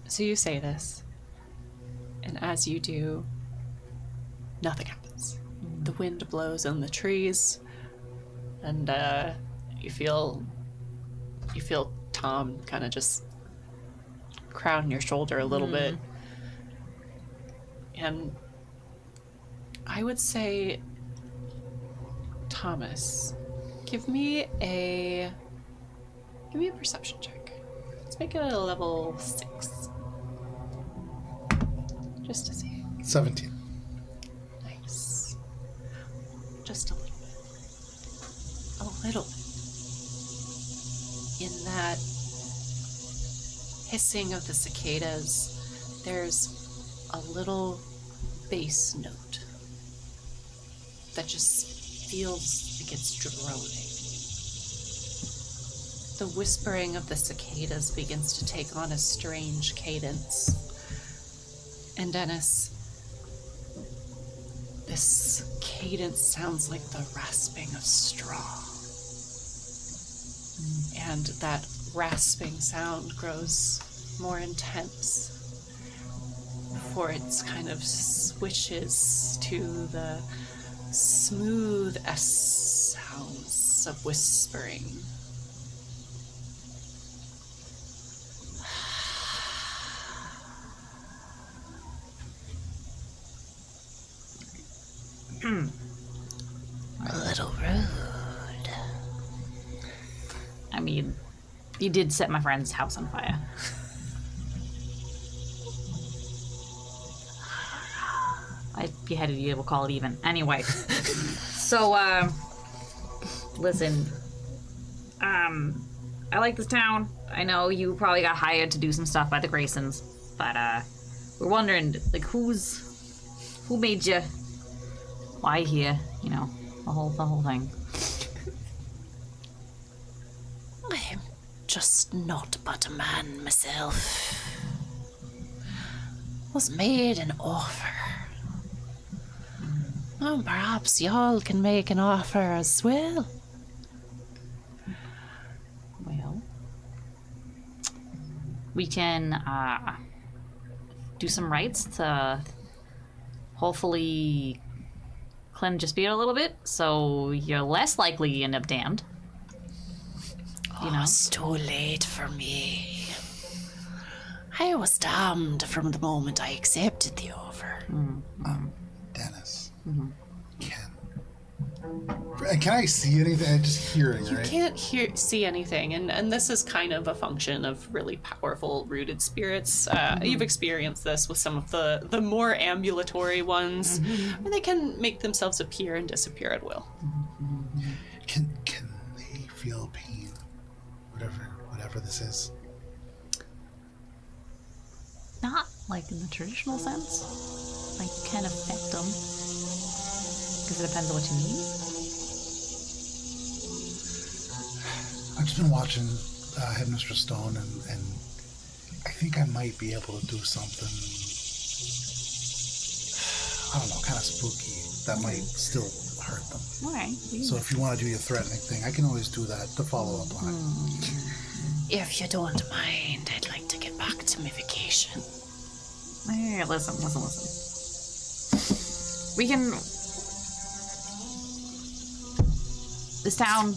So you say this, and as you do, nothing happens. The wind blows on the trees, and you feel Tom kind of just crown your shoulder a little bit, and I would say, Thomas, give me a perception check. Let's make it a level 6. Just to see. 17. Nice. Just a little bit. A little bit. In that hissing of the cicadas, there's a little bass note that just feels like it's droning. The whispering of the cicadas begins to take on a strange cadence. And Dennis, this cadence sounds like the rasping of straw. And that rasping sound grows more intense before it kind of switches to the smooth S sounds of whispering. A little rude. I mean, you did set my friend's house on fire. I beheaded you, we'll call it even. Anyway. So, listen. I like this town. I know you probably got hired to do some stuff by the Graysons, but, we're wondering, like, who made you? Why here? You know, the whole thing. I'm just not but a man myself. Was made an offer. Oh, perhaps y'all can make an offer as well. Well, we can do some rites to hopefully cleanse your spirit a little bit, so you're less likely to end up damned. You know? It's too late for me. I was damned from the moment I accepted the offer. Dennis, can I see anything? I'm just hearing, You right? can't see anything, and this is kind of a function of really powerful rooted spirits. You've experienced this with some of the more ambulatory ones, where they can make themselves appear and disappear at will. Can they feel pain? Whatever this is. Not like in the traditional sense. Like, you can affect them. Because it depends on what you need. I've just been watching Headmistress Stone, and I think I might be able to do something, I don't know, kind of spooky that might still hurt them. Alright. So if you want to do your threatening thing, I can always do that to follow up on it. If you don't mind, I'd like to get back to my vacation. Hey, listen. We can... This town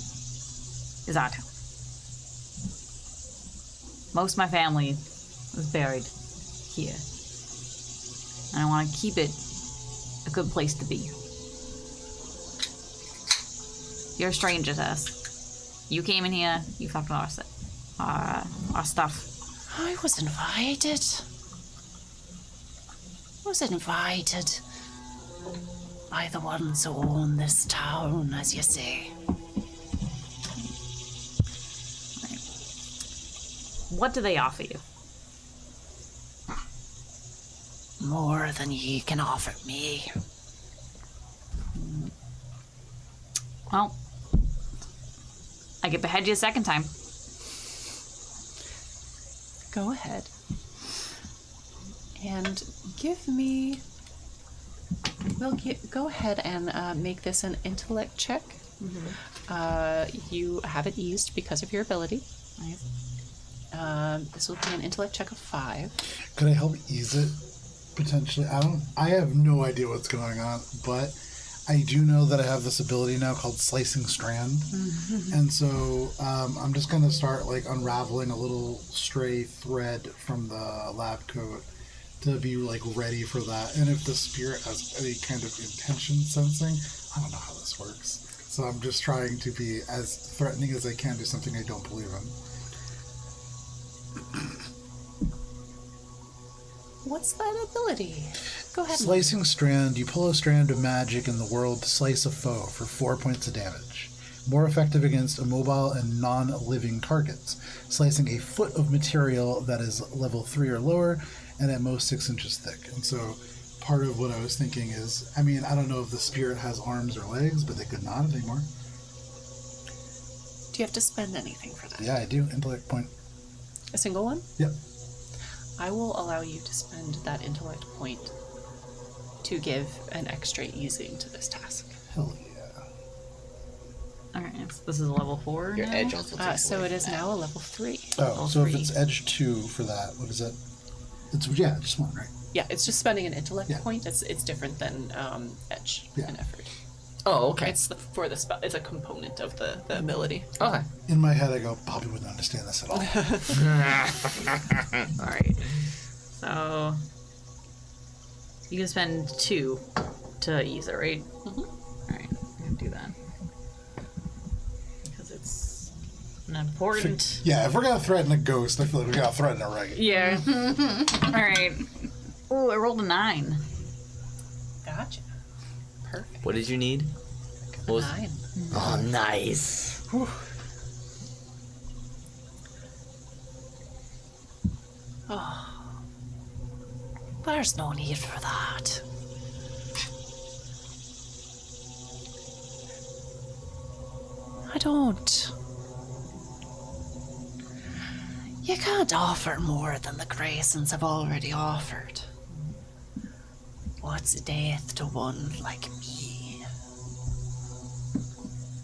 is our town. Most of my family is buried here. And I want to keep it a good place to be. You're a stranger to us. You came in here, you fucked our stuff. I was invited. By the ones who own this town, as you say. What do they offer you? More than ye can offer me. Well, I could behead you a second time. Go ahead. And give me... go ahead and make this an intellect check. You have it eased because of your ability. Nice. This will be an intellect check of 5. Could I help ease it? Potentially. I have no idea what's going on, but I do know that I have this ability now called Slicing Strand. And so I'm just going to start like unraveling a little stray thread from the lab coat to be like ready for that. And if the spirit has any kind of intention sensing, I don't know how this works. So I'm just trying to be as threatening as I can to something I don't believe in. What's that ability? Go ahead. Slicing Strand. You pull a strand of magic in the world to slice a foe for 4 points of damage. More effective against immobile and non-living targets. Slicing a foot of material that is level 3 or lower and at most 6 inches thick. And so part of what I was thinking is, I mean, I don't know if the spirit has arms or legs, but they could not anymore. Do you have to spend anything for that? Yeah, I do. Intellect point. A single one? Yep. I will allow you to spend that intellect point to give an extra easing to this task. Hell yeah. Alright, this is a level 4 Your now? edge also takes So away it is from that. now a level 3. Oh, Level so 3. if it's edge 2 for that, what is it? It's, yeah, just one, right? Yeah, it's just spending an intellect Yeah. point. It's different than edge Yeah. and effort. Oh, okay. It's for the spell. It's a component of the ability. Okay. In my head, I go, Bobby wouldn't understand this at all. Alright. So you can spend 2 to ease it, right? Alright, I'm gonna do that. Because it's an important. Yeah, if we're gonna threaten a ghost, I feel like we gotta threaten a right. Yeah. Alright. Ooh, I rolled a 9. Gotcha. Perfect. What did you need? What was- 9. Oh, nice. There's no need for that. I don't. You can't offer more than the Graysons have already offered. What's death to one like me?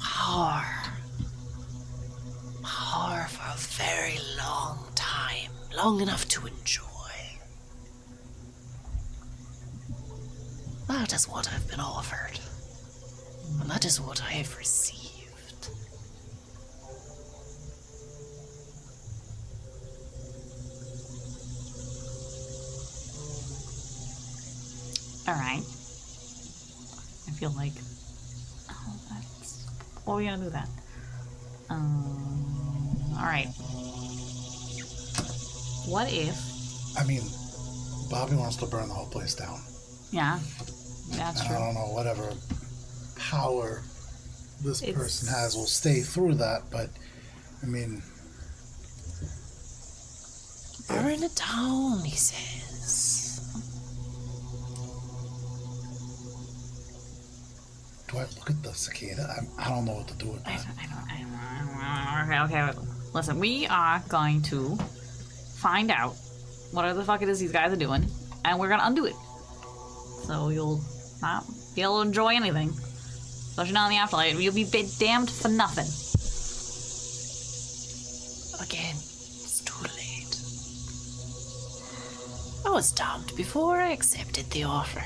Power. Power for a very long time. Long enough to enjoy. That is what I've been offered. And that is what I have received. Alright. I feel like. Oh, that's. Well, we gotta do that. Alright. What if. I mean, Bobby wants to burn the whole place down. Yeah, that's And true. I don't know, whatever power this It's- person has will stay through that, but, I mean, Burn it down, he says. do I look at the cicada? I don't know what to do with that. Okay. Listen, we are going to find out whatever the fuck it is these guys are doing, and we're gonna undo it. So you'll not be able to enjoy anything. Especially not in the afterlife. You'll be damned for nothing. Again, it's too late. I was damned before I accepted the offer.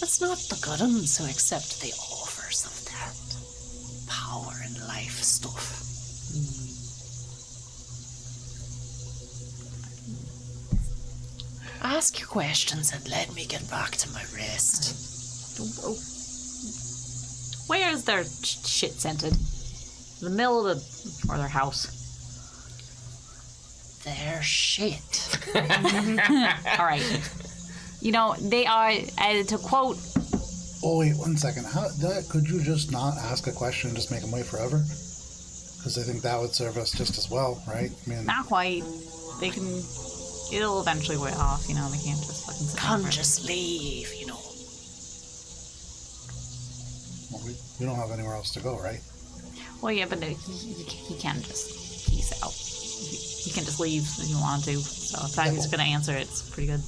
It's not the good ones who accept the offers of that power and life stuff. Ask your questions and let me get back to my rest. is their shit scented? The mill or their house? Their shit. All right. You know, they are, to quote... Oh, wait, 1 second. Could you just not ask a question and just make them wait forever? Because I think that would serve us just as well, right? I mean, Not quite. They can... It'll eventually wear off, you know? They can't just fucking sit Can't there. just leave, you know. well, we don't have anywhere else to go, right? Well, yeah, but he can just peace out. He can just leave if you want to. So the fact he's going to answer it's pretty good.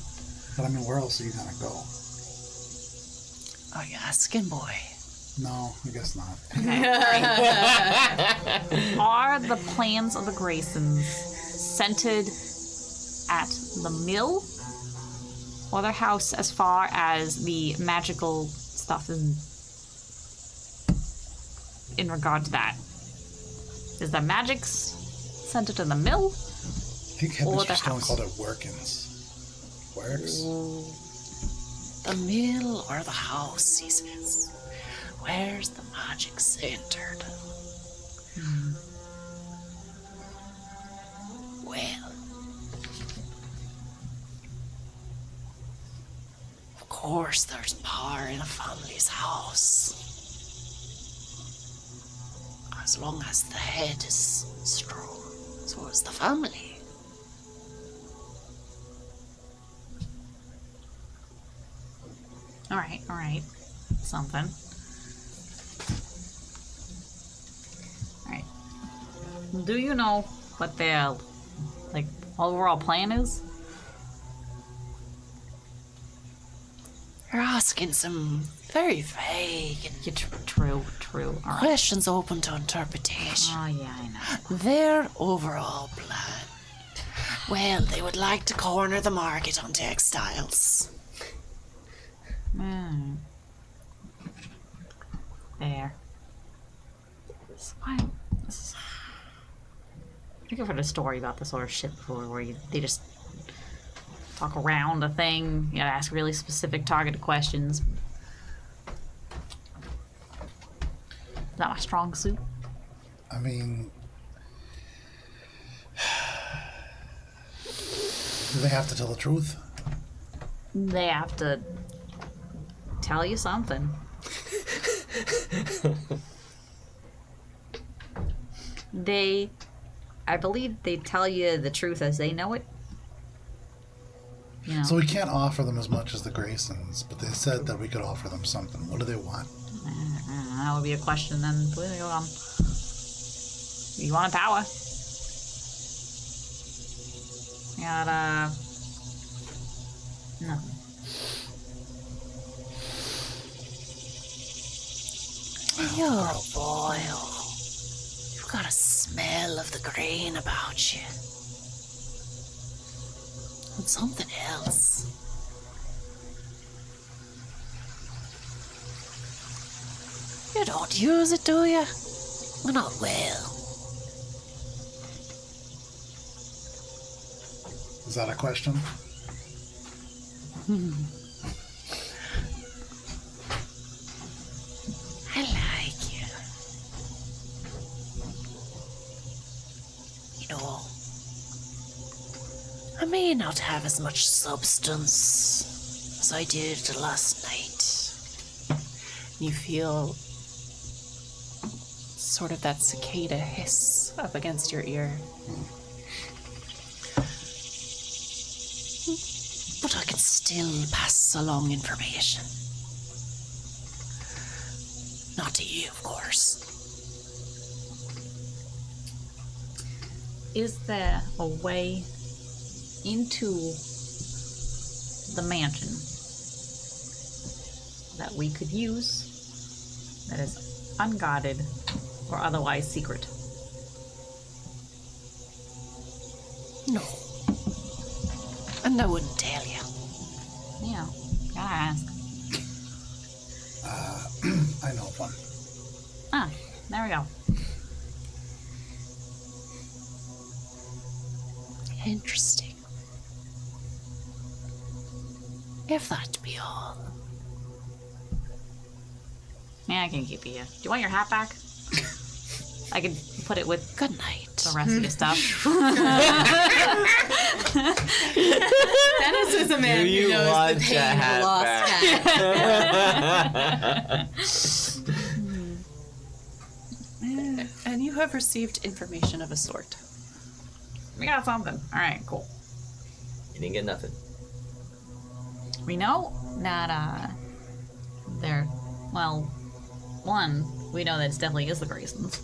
But I mean, where else are you gonna go? Are you asking, boy? No, I guess not. Are the plans of the Graysons centered at the mill or their house as far as the magical stuff in regard to that? Is the magic centered in the mill? I think Or the Headmistress Stone house. called it workins. Works? The mill or the house, he says. Where's the magic centered? Well, of course there's power in a family's house. As long as the head is strong, so is the family. All right. Something. All right. Do you know what their, like, overall plan is? You're asking some very vague and Yeah, true. All right. questions open to interpretation. Oh, yeah, I know. Their overall plan. Well, they would like to corner the market on textiles. There. I think I've heard a story about this sort of shit before, where they just talk around a thing. You gotta ask really specific, targeted questions. Is that my strong suit? I mean, do they have to tell the truth? They have to tell you something. I believe they tell you the truth as they know it. You know, So we can't offer them as much as the Graysons, but they said that we could offer them something. What do they want? that would be a question then. You want power. You got, nothing. You're a boil. You've got a smell of the grain about you. And something else. You don't use it, do you? Well, not well. Is that a question? I like you. You know, I may not have as much substance as I did last night. You feel sort of that cicada hiss up against your ear. But I can still pass along information. Not to you, of course. Is there a way into the mansion that we could use that is unguarded or otherwise secret? No. And I wouldn't tell you. Yeah, gotta ask. I know one. Ah, there we go. Interesting. If that be all. Yeah, I can keep it here. Do you want your hat back? I can put it with Good night. the rest of your stuff. Dennis is a man Do you who knows want the your pain of a hat lost hat. And you have received information of a sort. We got something. All right, cool. You didn't get nothing. We know that they're, well, one, we know that it definitely is the Graysons,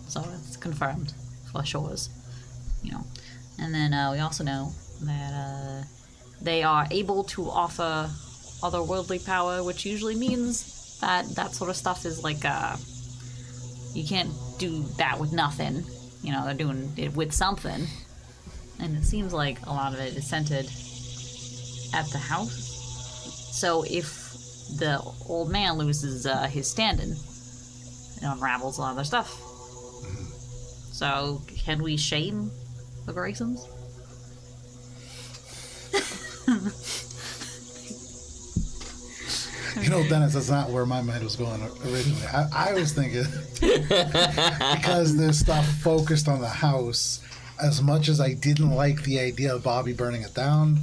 so it's confirmed for sure, you know. And then we also know that they are able to offer otherworldly power, which usually means that that sort of stuff is like you can't do that with nothing. You know, they're doing it with something, and it seems like a lot of it is centered at the house. So if the old man loses his standing, it unravels a lot of their stuff. So can we shame the Graysons? You know, Dennis, that's not where my mind was going originally. I was thinking, because this stuff focused on the house, as much as I didn't like the idea of Bobby burning it down,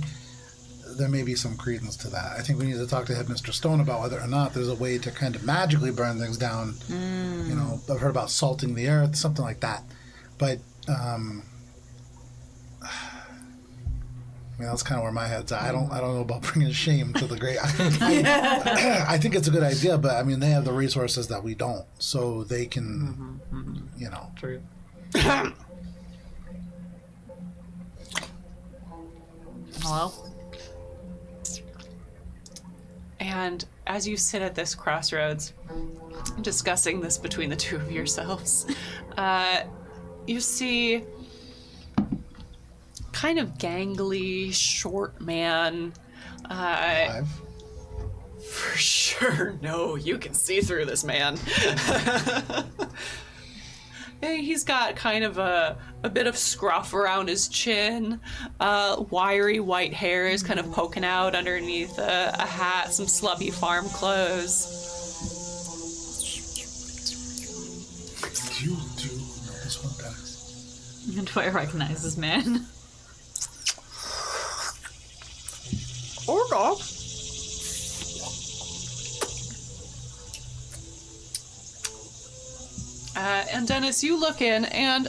there may be some credence to that. I think we need to talk to Headmistress Stone about whether or not there's a way to kind of magically burn things down. You know, I've heard about salting the earth, something like that. But, I mean, that's kind of where my head's at. I don't know about bringing shame to the great. I think it's a good idea, but I mean, they have the resources that we don't, so they can, you know. True. Hello? And as you sit at this crossroads, discussing this between the two of yourselves, you see kind of gangly, short man. Five. For sure, no, you can see through this man. He's got kind of a bit of scruff around his chin, wiry white hair is kind of poking out underneath a hat, some slubby farm clothes. Do you know this one, Dennis? Do I recognize this man? Or dog. And Dennis, you look in, and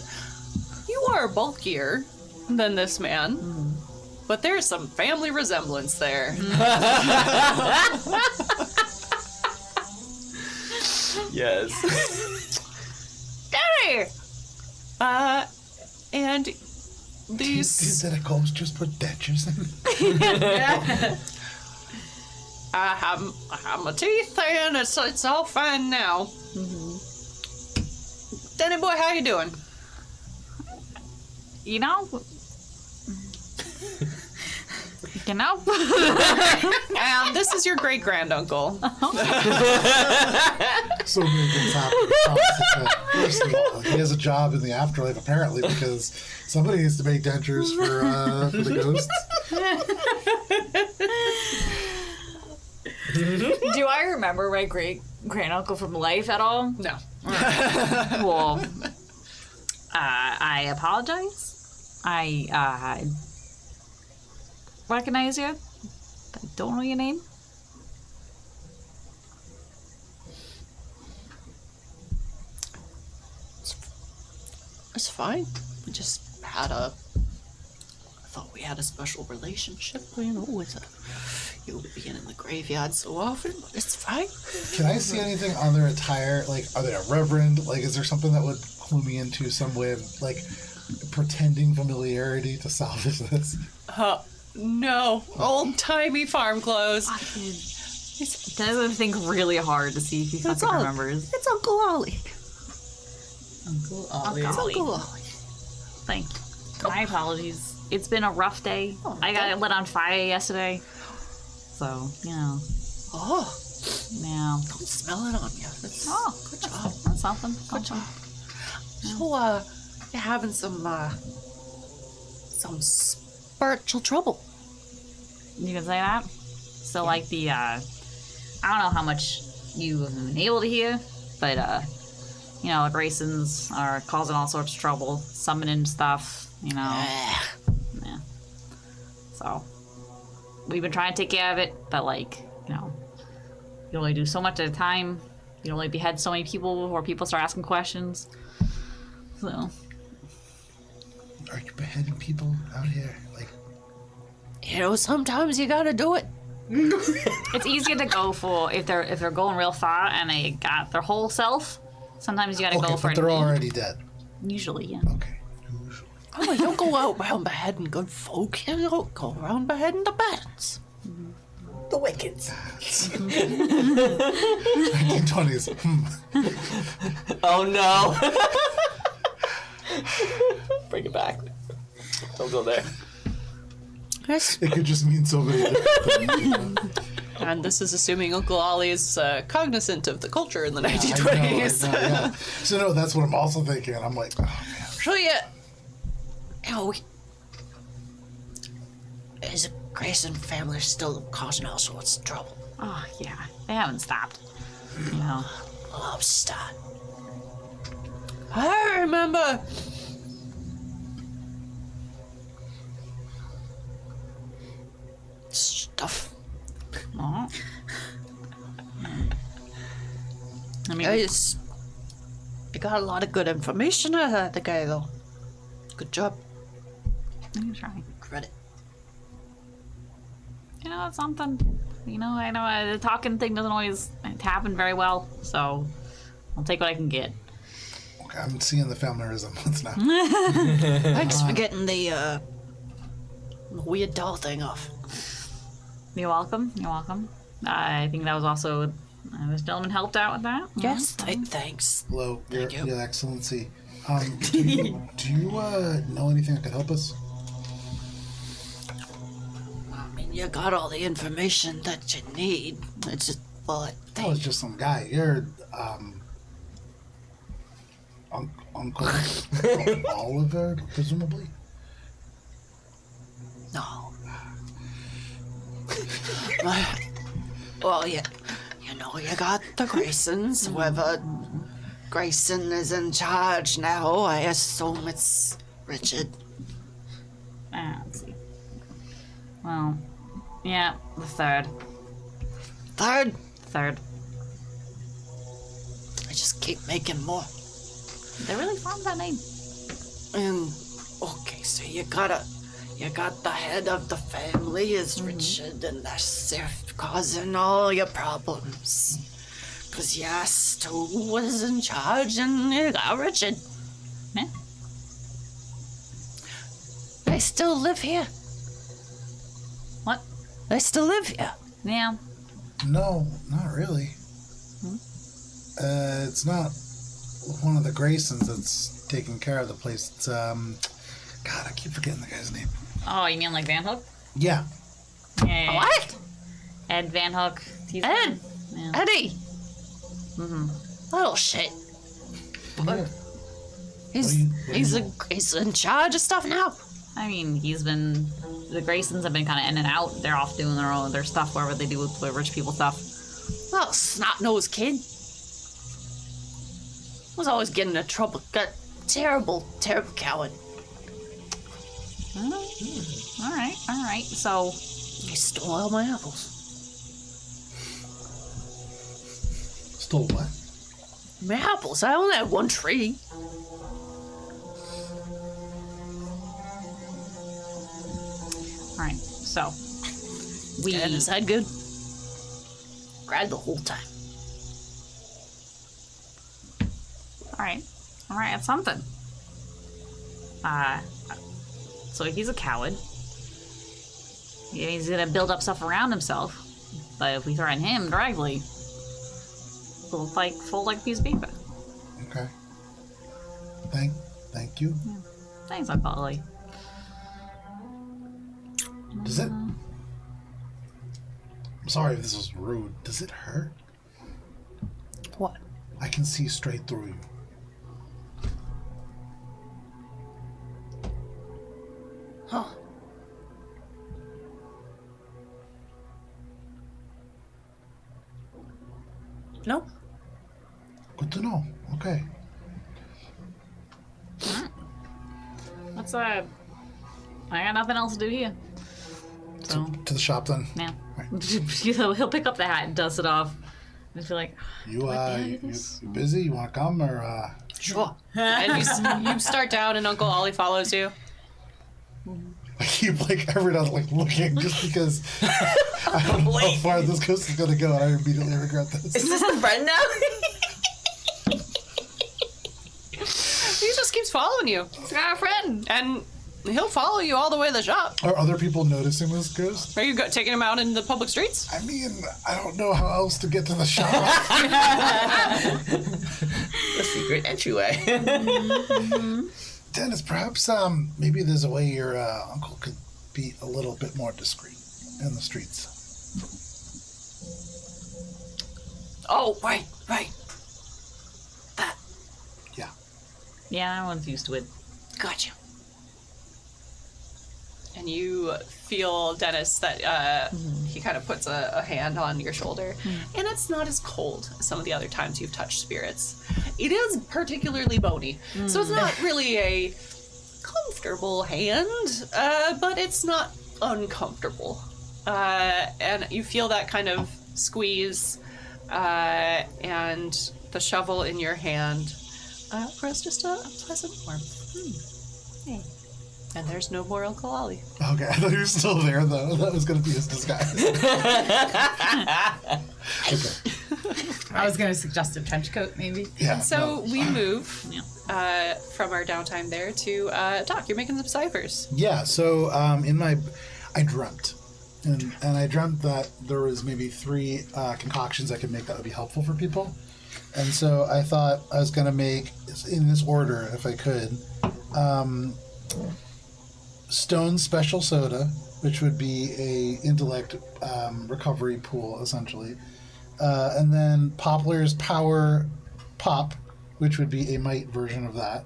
you are bulkier than this man, but there's some family resemblance there. Yes. Daddy! And these... Did the ghost just put dentures in? I have my teeth in, it's all fine now. Danny boy, how you doing? You know? You know? And this is your great granduncle. So many things happen. First of all, he has a job in the afterlife, apparently, because somebody needs to make dentures for the ghosts. Do I remember my great granduncle from life at all? No. Well, I apologize. I recognize you. I don't know your name. It's fine. We just had I thought we had a special relationship, you know, with you being in the graveyard so often, but it's fine. Can I see anything on their attire? Like, are they a reverend? Like, is there something that would clue me into some way of, like, pretending familiarity to salvage this? No. Old-timey farm clothes. Doesn't think really hard to see if he fucking remembers. It's Uncle Ollie. Uncle It's Uncle Ollie. Thank you. My apologies. It's been a rough day. I got lit on fire yesterday. So, you know. Oh, Yeah. don't smell it on you. That's, Good job. That's something. Good job. So, you're having some spiritual trouble. You can say that? So, like the, I don't know how much you have been able to hear, but you know, the Graysons are causing all sorts of trouble, summoning stuff, you know. Yeah. So we've been trying to take care of it, but like, you know, you only do so much at a time. You only behead so many people before people start asking questions. So Are you beheading people out here? Like, You know, sometimes you gotta do it. it's easier to go for if they're going real far and they got their whole self. Sometimes you gotta okay, go for but they're a knee. already dead. Usually, yeah. Okay. Usually. Oh, you don't go out around beheading good folk. You don't go around beheading the bats. The Wickeds. 1920s. Oh no. Bring it back. Don't go there. Yes. It could just mean so many different things. And this is assuming Uncle Ollie is cognizant of the culture in the I know, 1920s. yeah. So no, that's what I'm also thinking. I'm like, oh man. So yeah, you know, is a Grayson family still causing all sorts of trouble? Oh yeah, they haven't stopped. You know. Love start. I remember. Stuff. Oh. I mean, You got a lot of good information out of the guy, though. Good job. I'm trying. Credit. You know, it's something. You know, I know the talking thing doesn't always happen very well, so I'll take what I can get. Okay, I'm seeing the family resemblance now. Thanks for getting the weird doll thing off. You're welcome. You're welcome. I think that was also this gentleman helped out with that. Yes, thanks. Hello, Thank you. Your Excellency. Do you know anything that could help us? I mean, you got all the information that you need. It's just, well, I That was think. just some guy. You're Uncle Oliver, presumably. No. Well, yeah. You know, you got the Graysons. Whoever Grayson is in charge now, I assume it's Richard. Let's see. Well, yeah, the third. Third, I just keep making more. They really formed that name. And okay, so you got the head of the family is Richard, and that's causing all your problems. Cause you asked who was in charge, and you got Richard. Yeah. They still live here. What? They still live here. Yeah. No, not really. It's not one of the Graysons that's taking care of the place. It's God, I keep forgetting the guy's name. Oh, you mean like Van Hook? Yeah. Yeah. What? Ed Van Hook. He's Ed? Yeah. Eddie. Little shit. Yeah. He's in charge of stuff now. I mean, the Graysons have been kind of in and out. They're off doing their stuff, wherever they do with rich people stuff. Little snot-nosed kid. Was always getting into trouble. Got terrible coward. All right. So, He stole all my apples. Stole what? My apples. I only had one tree. all right. So, we. And is that good? Cried the whole time. All right. That's something. So he's a coward. Yeah, he's gonna build up stuff around himself. But if we threaten him directly, he'll fold like a piece of paper. Okay. Thank you. Thanks, Uncle Ollie. Does it? I'm sorry if this was rude. Does it hurt? What? I can see straight through you. Huh. No. Good to know. Okay. Let's I got nothing else to do here. So To the shop then. yeah. He'll pick up the hat and dust it off. And be like, You busy? You want to come or? Sure. And you start down, and Uncle Ollie follows you. I keep every now like looking just because I don't know how far this coast is gonna go, and I immediately regret this. Is this the friend now? He just keeps following you. he's got a friend. And he'll follow you all the way to the shop. Are other people noticing this ghost? Are you taking him out in the public streets? I mean, I don't know how else to get to the shop. The secret entryway. Dennis, perhaps maybe there's a way your uncle could be a little bit more discreet in the streets. Oh, right. That. Yeah. Yeah, that one's used to it. Gotcha. And you feel, Dennis, that he kind of puts a hand on your shoulder. And it's not as cold as some of the other times you've touched spirits. It is particularly bony. So it's not really a comfortable hand, but it's not uncomfortable. And you feel that kind of squeeze, and the shovel in your hand grows just a pleasant warmth. And there's no more Uncle Ollie. Okay, I thought he was still there, though. That was going to be his disguise. Okay. I was going to suggest a trench coat, maybe. Yeah. So no. we move from our downtime there to Doc. You're making some ciphers. Yeah, so I dreamt. And I dreamt that there was maybe 3 concoctions I could make that would be helpful for people. And so I thought I was going to make, in this order, if I could, Stone Special Soda, which would be a intellect recovery pool, essentially. And then Poplar's Power Pop, which would be a might version of that.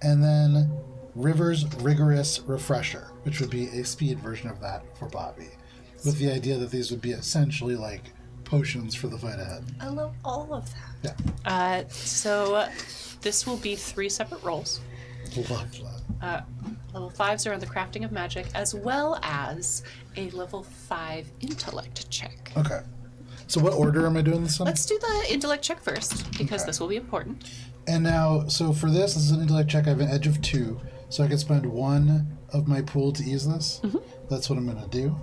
And then River's Rigorous Refresher, which would be a speed version of that for Bobby. With the idea that these would be essentially like potions for the fight ahead. I love all of that. Yeah. So this will be 3 separate rolls. Love that. Level 5s are on the crafting of magic, as well as a level 5 intellect check. Okay. So what order am I doing this in? Let's do the intellect check first, because Okay. this will be important. And now, so for this is an intellect check. I have an edge of 2, so I can spend 1 of my pool to ease this. Mm-hmm. That's what I'm going to do.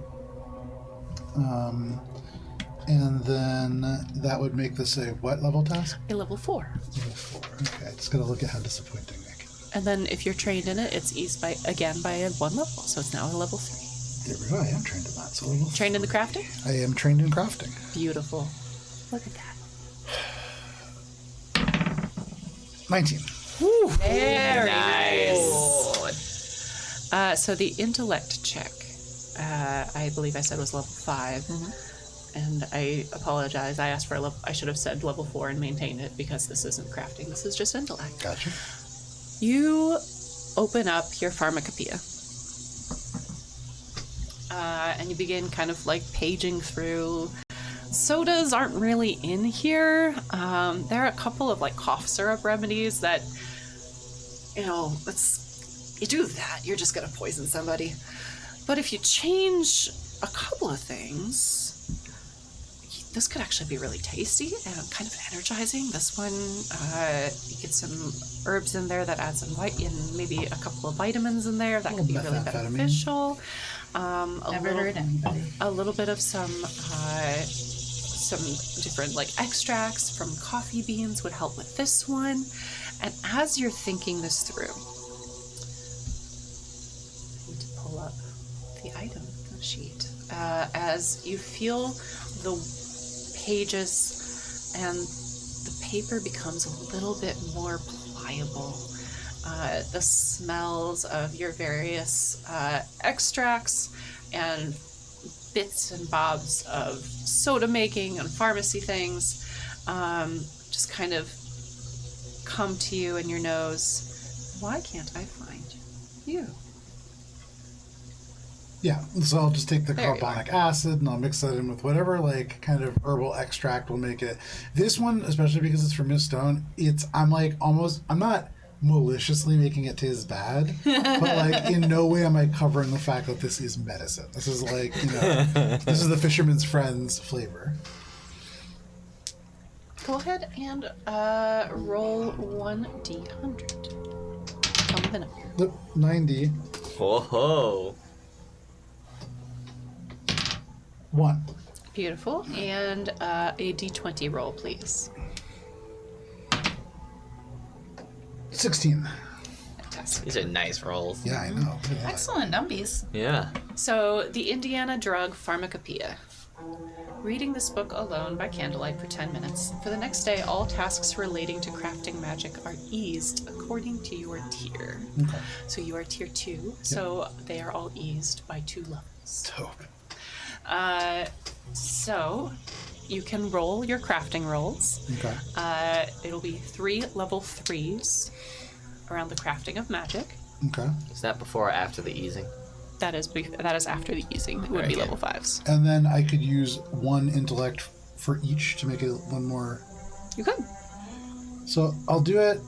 And then that would make this a what level task? A level 4. Level 4. Okay, just gotta look at how disappointing I can. And then if you're trained in it, it's eased by 1 level, so it's now a level 3. There we go. I am trained in that. So level Trained in the crafting? I am trained in crafting. Beautiful. Look at that. 19. Very Nice. nice. So the intellect check, I believe I said was level 5. And I apologize. I asked for a level. I should have said level 4 and maintained it because this isn't crafting. This is just intellect. Gotcha. You open up your pharmacopoeia. And you begin kind of like paging through. Sodas aren't really in here. There are a couple of like cough syrup remedies that, you do that, you're just gonna poison somebody. But if you change a couple of things, this could actually be really tasty and kind of energizing. This one, you get some herbs in there that add some maybe a couple of vitamins in there that could be really methamphetamine. beneficial. Never hurt anybody. A little bit of some different like extracts from coffee beans would help with this one. And as you're thinking this through, I need to pull up the item sheet. As you feel the pages and the paper becomes a little bit more pliable. The smells of your various extracts and bits and bobs of soda making and pharmacy things just kind of come to you in your nose. Why can't I find you? Yeah, so I'll just take the There you carbonic acid and I'll mix that in with whatever like kind of herbal extract will make it. This one, especially because it's from Miss Stone, I'm not maliciously making it taste bad, but like in no way am I covering the fact that this is medicine. This is like, this is the fisherman's friend's flavor. Go ahead and roll 1d100. Tell me the number. Look, 90. Whoa ho. 1. Beautiful. And a d20 roll, please. 16. Fantastic. These are nice rolls. Yeah, I know. Look at that. Excellent numbies. Yeah. So, the Indiana drug Pharmacopoeia. Reading this book alone by candlelight for 10 minutes. For the next day, all tasks relating to crafting magic are eased according to your tier. Okay. So you are tier 2, so they are all eased by 2 levels. Dope. So you can roll your crafting rolls. Okay. It'll be 3 level 3s around the crafting of magic. Okay. Is that before or after the easing? That is after the easing. It would be Okay. level 5s. And then I could use 1 intellect for each to make it 1 more. You could. So I'll do it.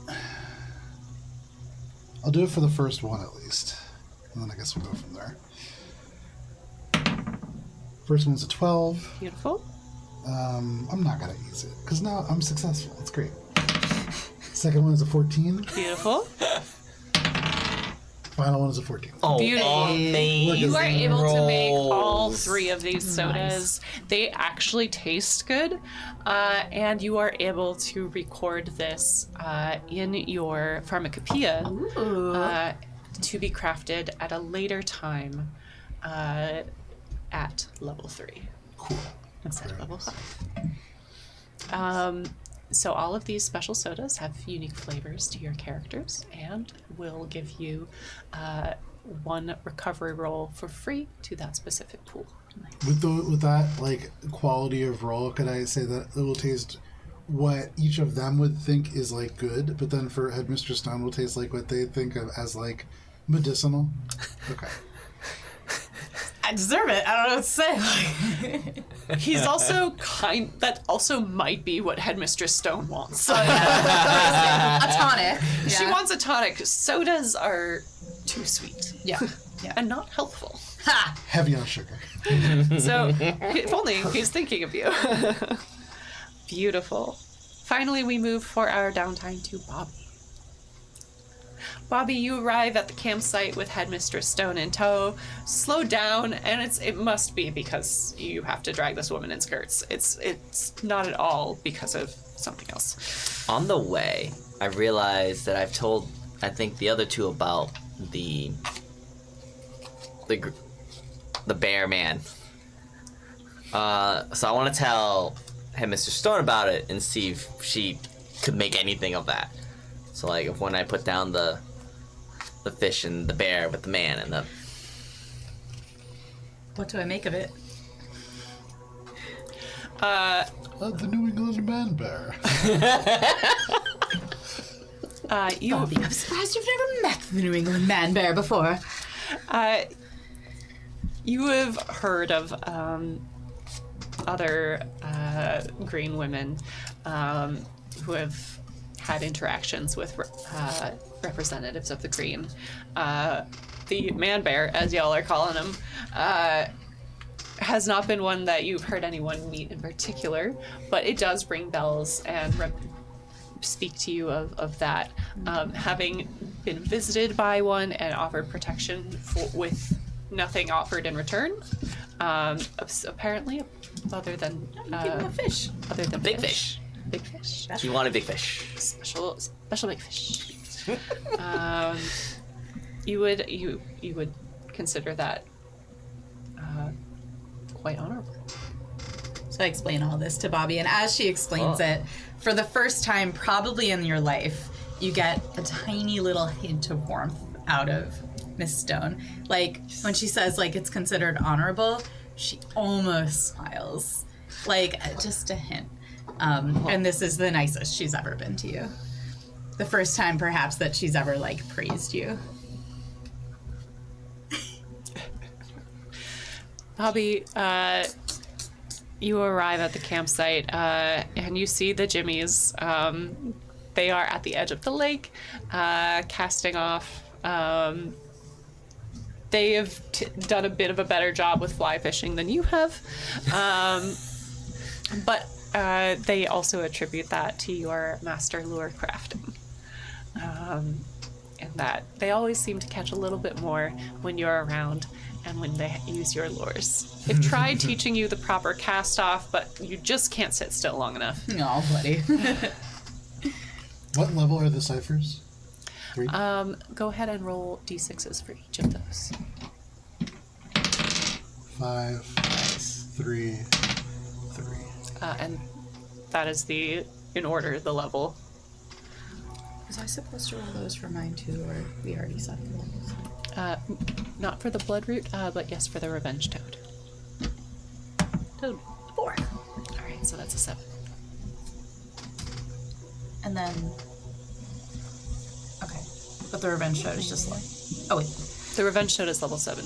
I'll do it for the first one at least, and then I guess we'll go from there. First one's a 12. Beautiful. I'm not gonna use it because now I'm successful. It's great. Second one is a 14. Beautiful. Final one is a 14. Oh, Beautiful. amazing. You are able to make all rolls. 3 of these sodas. They actually taste good, and you are able to record this in your pharmacopoeia to be crafted at a later time at level 3 Cool. instead of Very level nice. 5. So all of these special sodas have unique flavors to your characters and will give you 1 recovery roll for free to that specific pool. With that like quality of roll, could I say that it will taste what each of them would think is like good, but then for Headmistress Stone will taste like what they think of as like medicinal? Okay. I deserve it. I don't know what to say. He's also that also might be what Headmistress Stone wants. A tonic. She Yeah. wants a tonic. Sodas are too sweet Yeah. Yeah. and not healthful. Ha! Heavy on sugar. So, if only he's thinking of you. Beautiful. Finally, we move for our downtime to Bobby. Bobby, you arrive at the campsite with Headmistress Stone in tow. Slow down, and it must be because you have to drag this woman in skirts. It's not at all because of something else. On the way, I realized that I've told, I think, the other 2 about the bear man. So I want to tell Headmistress Stone about it and see if she could make anything of that. So like, if when I put down the fish and the bear with the man and the... What do I make of it? The New England man bear. You Bobby, I'm surprised you've never met the New England man bear before. You have heard of other green women who have had interactions with representatives of the green. The man bear, as y'all are calling him, has not been one that you've heard anyone meet in particular, but it does ring bells and speak to you of that. Having been visited by one and offered protection with nothing offered in return, apparently, other than Give him a fish. other than Big fish. Big fish. She wanted big fish. Special big fish. You would consider that quite honorable. So I explain all this to Bobby, and as she explains it, for the first time probably in your life, you get a tiny little hint of warmth out of Miss Stone. Like, when she says, like, it's considered honorable, she almost smiles. Like, just a hint. And this is the nicest she's ever been to you. The first time, perhaps, that she's ever, like, praised you. Bobby, you arrive at the campsite and you see the Jimmies. They are at the edge of the lake, casting off. They have done a bit of a better job with fly fishing than you have. But they also attribute that to your master lure crafting. And that they always seem to catch a little bit more when you're around and when they use your lures. They've tried teaching you the proper cast off, but you just can't sit still long enough. No, buddy. What level are the ciphers? 3? Go ahead and roll d6s for each of those. 5, 3, 3. And that is in order, the level. Was I supposed to roll those for mine too, or we already said the levels? Not for the blood root, but yes, for the revenge toad. Toad. 4. All right, so that's a 7. And then... Okay. But the revenge toad is just like... Oh, wait. The revenge toad is level 7.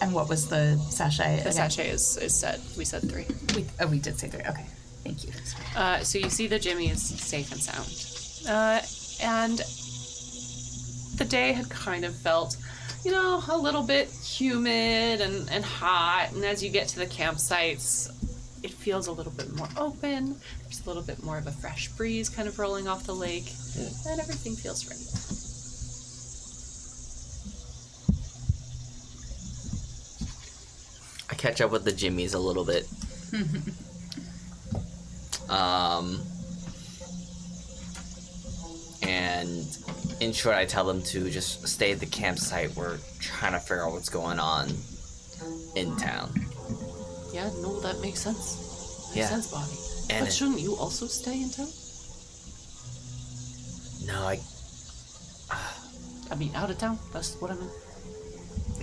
And what was the sachet? The again? sachet is set. We said 3. We did say 3. Okay. Thank you. So you see the Jimmy is safe and sound. And the day had kind of felt, a little bit humid and hot. And as you get to the campsites, it feels a little bit more open. There's a little bit more of a fresh breeze kind of rolling off the lake. And everything feels right. I catch up with the Jimmies a little bit. And in short, I tell them to just stay at the campsite. We're trying to figure out what's going on in town. Yeah, no, that makes sense. Yeah. Makes sense, Bobby. And But shouldn't you also stay in town? No, I mean, out of town? That's what I meant.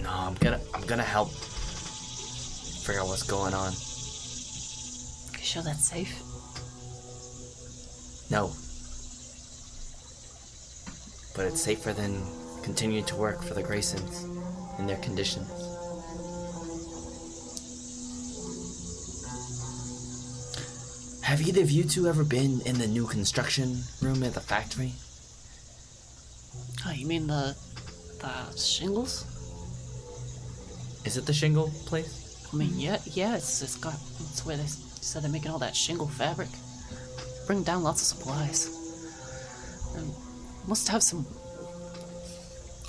No, I'm gonna help figure out what's going on. You sure that's safe? No. But it's safer than continuing to work for the Graysons in their conditions. Have either of you two ever been in the new construction room at the factory? Oh, you mean the shingles? Is it the shingle place? I mean, yeah, it's where they said they're making all that shingle fabric. Bring down lots of supplies. And must have some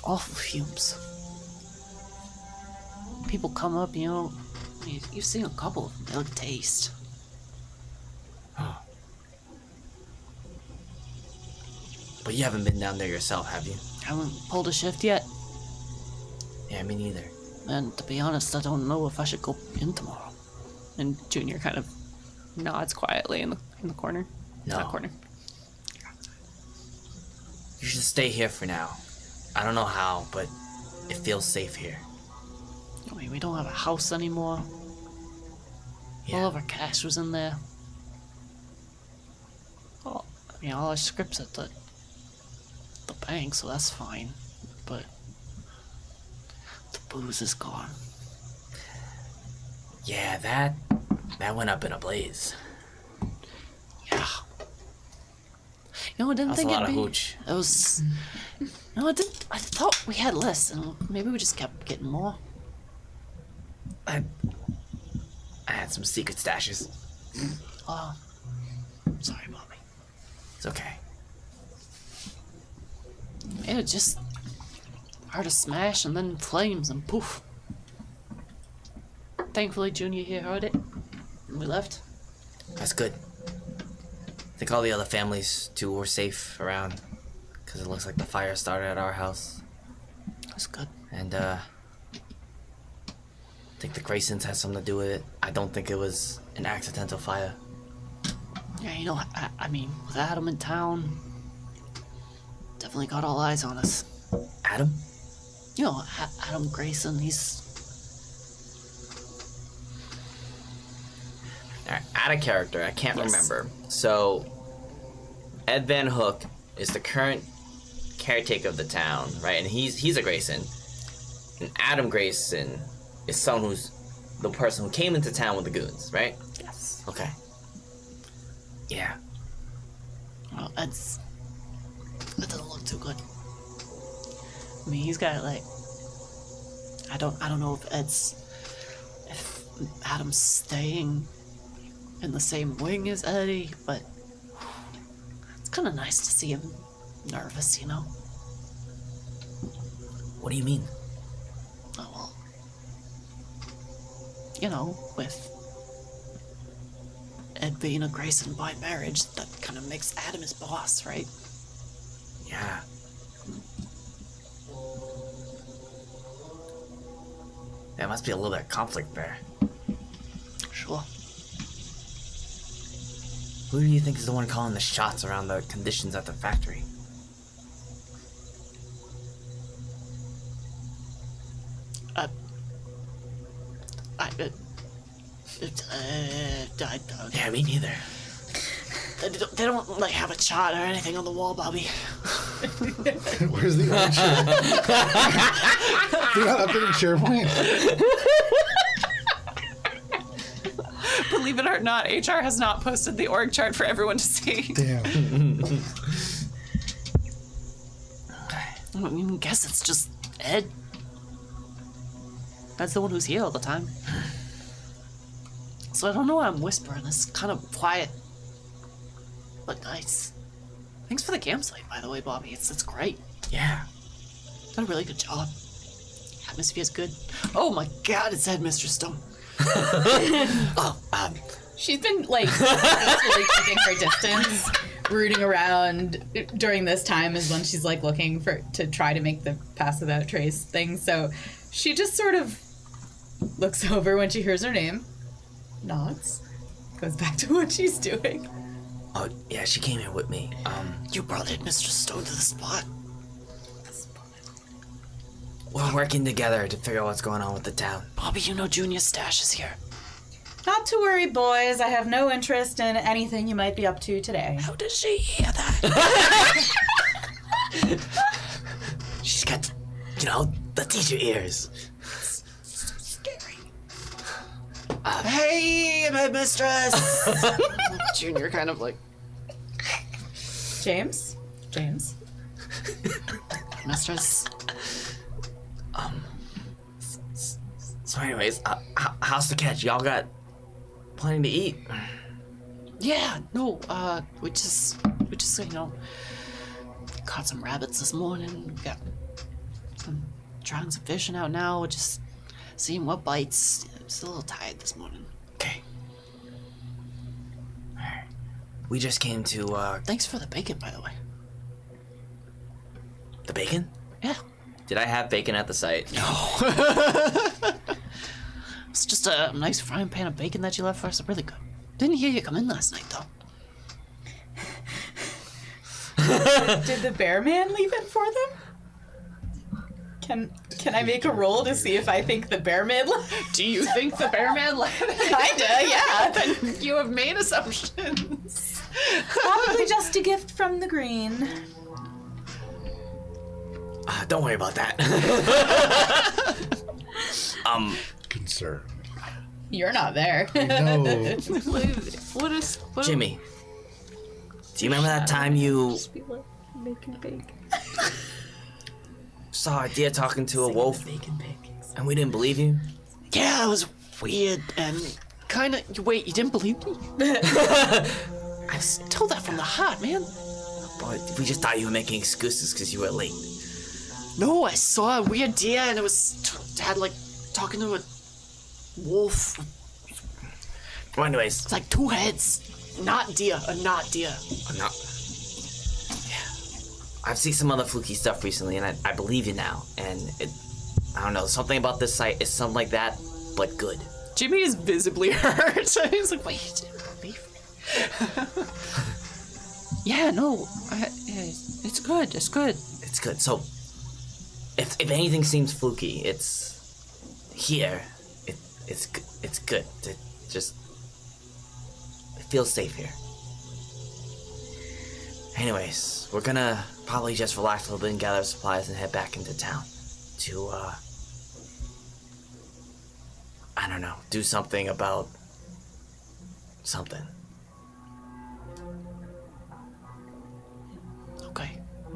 awful fumes. People come up, you've seen a couple of them, they look taste. But you haven't been down there yourself, have you? Haven't pulled a shift yet. Yeah, me neither. And to be honest, I don't know if I should go in tomorrow. And Junior kind of nods quietly in the corner. No. That corner. You should stay here for now. I don't know how, but it feels safe here. I mean, we don't have a house anymore. Yeah. All of our cash was in there. All our scripts at the bank, so that's fine. But the booze is gone. Yeah, that went up in a blaze. Yeah. I didn't That's think a it'd lot of be. hooch. It was. No, I didn't. I thought we had less, and maybe we just kept getting more. I had some secret stashes. Oh, sorry, Bobby. It's okay. It was just heard a smash and then flames and poof. Thankfully, Junior here heard it, and we left. That's good. I think all the other families too were safe around, because it looks like the fire started at our house. That's good. And I think the Graysons had something to do with it. I don't think it was an accidental fire. Yeah, I mean, with Adam in town, definitely got all eyes on us. Adam? Adam Grayson, he's... Alright, out of character, I can't Yes. remember. So, Ed Van Hook is the current caretaker of the town, right? And he's a Grayson. And Adam Grayson is someone who's the person who came into town with the goons, right? Yes. Okay. Yeah. Well, that doesn't look too good. I mean, he's got like, I don't know if Adam's staying in the same wing as Eddie, but it's kind of nice to see him nervous, you know? What do you mean? Oh, well, you know, with Ed being a Grayson by marriage, that kind of makes Adam his boss, right? Yeah. There must be a little bit of conflict there. Sure. Who do you think is the one calling the shots around the conditions at the factory? I don't. Yeah, me neither. They don't like have a chart or anything on the wall, Bobby. Where's the org chart? You're not updating SharePoint. Believe it or not, HR has not posted the org chart for everyone to see. Damn. I don't even guess it's just Ed. That's the one who's here all the time. So I don't know why I'm whispering. It's kind of quiet, but nice. Thanks for the campsite, by the way, Bobby. It's great. Yeah. Done a really good job. Atmosphere's good. Oh my God, it's Headmistress Stone. She's been like successfully keeping her distance, rooting around during this time is when she's like looking to try to make the pass without trace thing. So she just sort of looks over when she hears her name, nods, goes back to what she's doing. Oh, yeah, she came here with me. You brought Headmistress Stone to the spot. We're working together to figure out what's going on with the town. Bobby, you know Junior's stash is here. Not to worry, boys. I have no interest in anything you might be up to today. How does she hear that? She's got, the teacher ears. Scary. Hey, Headmistress! Junior kind of like... James? Mistress. So anyways, how's the catch? Y'all got plenty to eat? Yeah, no, we just, caught some rabbits this morning. We got trying some fishing out now. We're just seeing what bites. Just a little tired this morning. Okay. Alright. We just came to, Thanks for the bacon, by the way. the bacon? Yeah. Did I have bacon at the site? No. It's just a nice frying pan of bacon that you left for us. Really good. Didn't hear you come in last night, though. Did the bear man leave it for them? Can I make a roll to see if I think the bear man left? Do you think the bear man left? Kinda, yeah. Then you have made assumptions. Probably just a gift from the green. Don't worry about that. Concern. You're not there. No. What is Jimmy, do you remember that time you making bacon? saw a deer talking to a wolf and we didn't believe you? Yeah, it was weird and kind of... Wait, you didn't believe me? I told that from the heart, man. Boy, we just thought you were making excuses because you were late. No, I saw a weird deer and it was... had like talking to a wolf. Well, anyways. It's like two heads. Not deer, not deer. I'm not. Yeah. I've seen some other fluky stuff recently, and I believe you now. And I don't know, something about this site is something like that, but good. Jimmy is visibly hurt. He's like, wait, you didn't believe me? Yeah, no, it's good. It's good. It's good. So, if anything seems fluky, it's here. It's good. It feels safe here. Anyways, we're gonna probably just relax a little bit and gather supplies and head back into town to don't know, do something about something. Okay.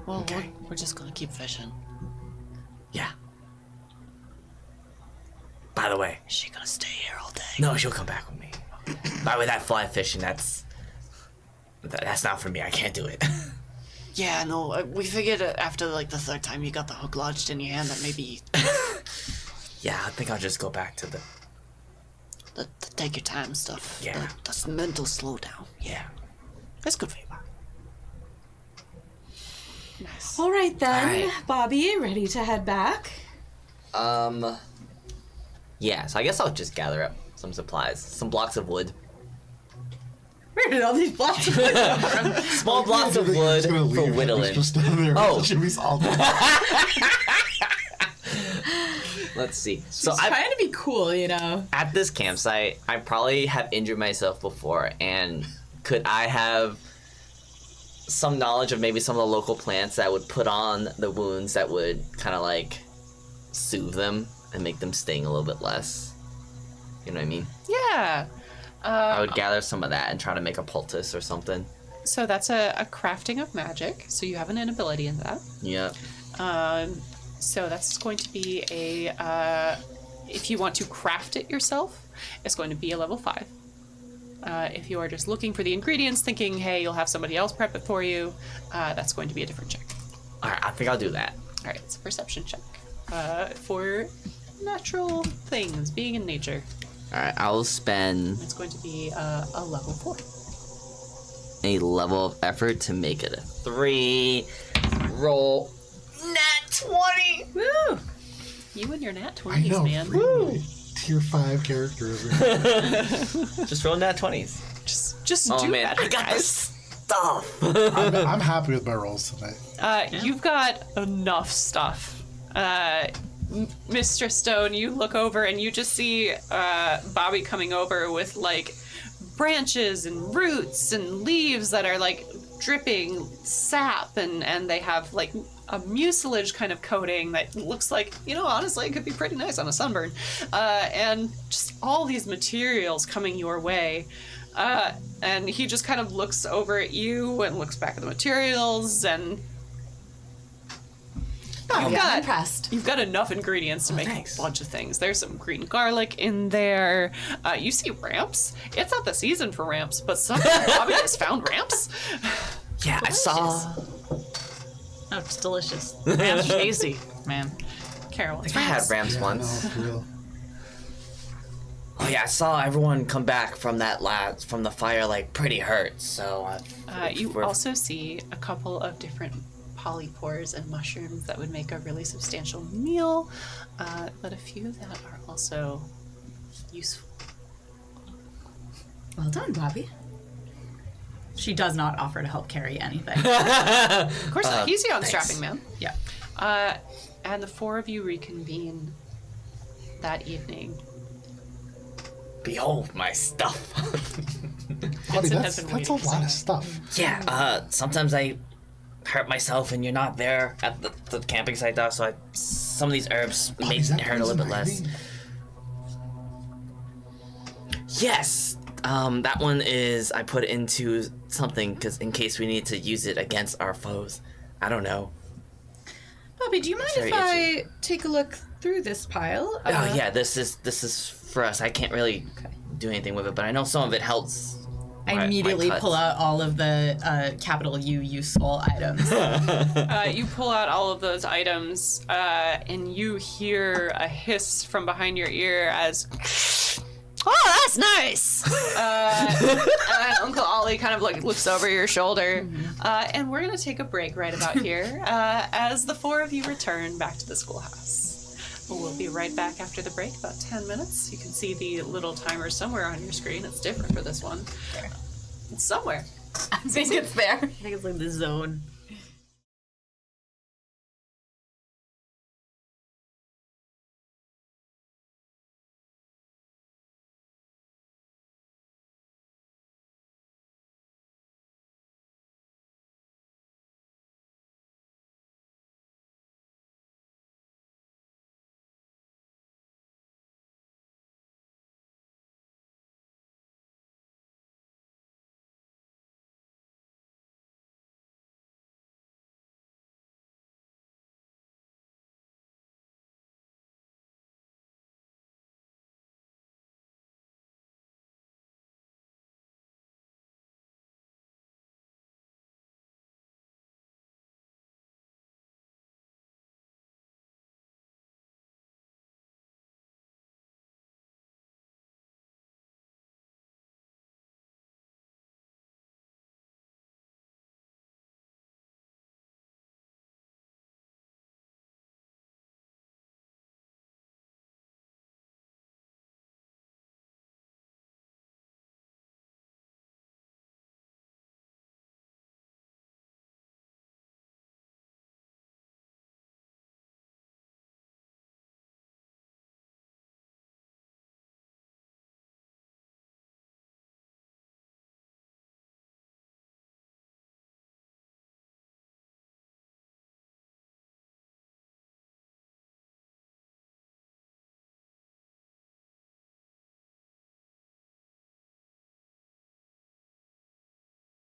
Well, Okay. we're just gonna keep fishing. Yeah. By the way, Is she gonna stay here all day? no, she'll come back with me. By the way, that fly fishing, that's not for me. I can't do it. Yeah, no, we figured after like the third time you got the hook lodged in your hand that maybe Yeah, I think I'll just go back to the... the take your time stuff. Yeah. That's mental slowdown. Yeah. That's good for you, Bob. Nice. All right then, All right. Bobby, ready to head back? Yeah, so I guess I'll just gather up some supplies. Some blocks of wood. Where did all these blocks of wood come from? Small blocks of wood for whittling. Just stand there Oh. with Jimmy's all day. Let's see. So She's trying to be cool, you know. at this campsite, I probably have injured myself before, and could I have some knowledge of maybe some of the local plants that would put on the wounds that would kind of like soothe them and make them sting a little bit less? You know what I mean? Yeah. I would gather some of that and try to make a poultice or something. So that's a crafting of magic. So you have an inability in that. Yeah. So that's going to be a, if you want to craft it yourself, it's going to be a level 5. If you are just looking for the ingredients, thinking, hey, you'll have somebody else prep it for you, that's going to be a different check. All right, I think I'll do that. All right, it's a perception check for natural things, being in nature. All right, I will spend It's going to be a level 4. a level of effort to make it a 3. Roll. Nat 20! Woo! You and your nat I 20s, know. man. Really. Tier 5 character over here. Just roll nat 20s. Just Oh do man, better, I got guys. this stuff. I'm happy with my rolls tonight. You've got enough stuff. Mistress Stone, you look over and you just see Bobby coming over with like branches and roots and leaves that are like dripping sap, and they have like a mucilage kind of coating that looks like, you know, honestly, it could be pretty nice on a sunburn. And just all these materials coming your way. And he just kind of looks over at you and looks back at the materials, and I'm impressed. you've got enough ingredients to make thanks. a bunch of things. There's some green garlic in there. You see ramps. It's not the season for ramps, but somehow Bobby has found ramps. Yeah, I saw. Oh, it's delicious. It's tasty, man. Carol, it's I had ramps. ramps Yeah, once. no, for real. Oh yeah, I saw everyone come back from from the fire like pretty hurt. So You we're- also see a couple of different polypores and mushrooms that would make a really substantial meal, but a few that are also useful. Well done, Bobby. She does not offer to help carry anything. Of course not. He's the thanks. unstrapping man. Yeah. And the 4 of you reconvene that evening. behold my stuff. Buddy, Vincent that's has been a waiting for lot some of stuff. Yeah, sometimes I hurt myself and you're not there at the camping site though, so some of these herbs Buddy, make is it that hurt a little bit less. poison Yes, that one is I put it into something because in case we need to use it against our foes. I don't know. Bobby, do you mind Very if I take a look through this pile? Oh yeah, this is for us. I can't really do anything with it, but I know some of it helps. I my immediately cuts. pull out all of the capital U useful items. You pull out all of those items, and you hear a hiss from behind your ear as, "Oh, that's nice!" And Uncle Ollie kind of like looks over your shoulder. And we're gonna take a break right about here as the 4 of you return back to the schoolhouse. We'll be right back after the break, about 10 minutes. You can see the little timer somewhere on your screen. It's different for this one. It's somewhere. I think it's there. I think it's like the zone.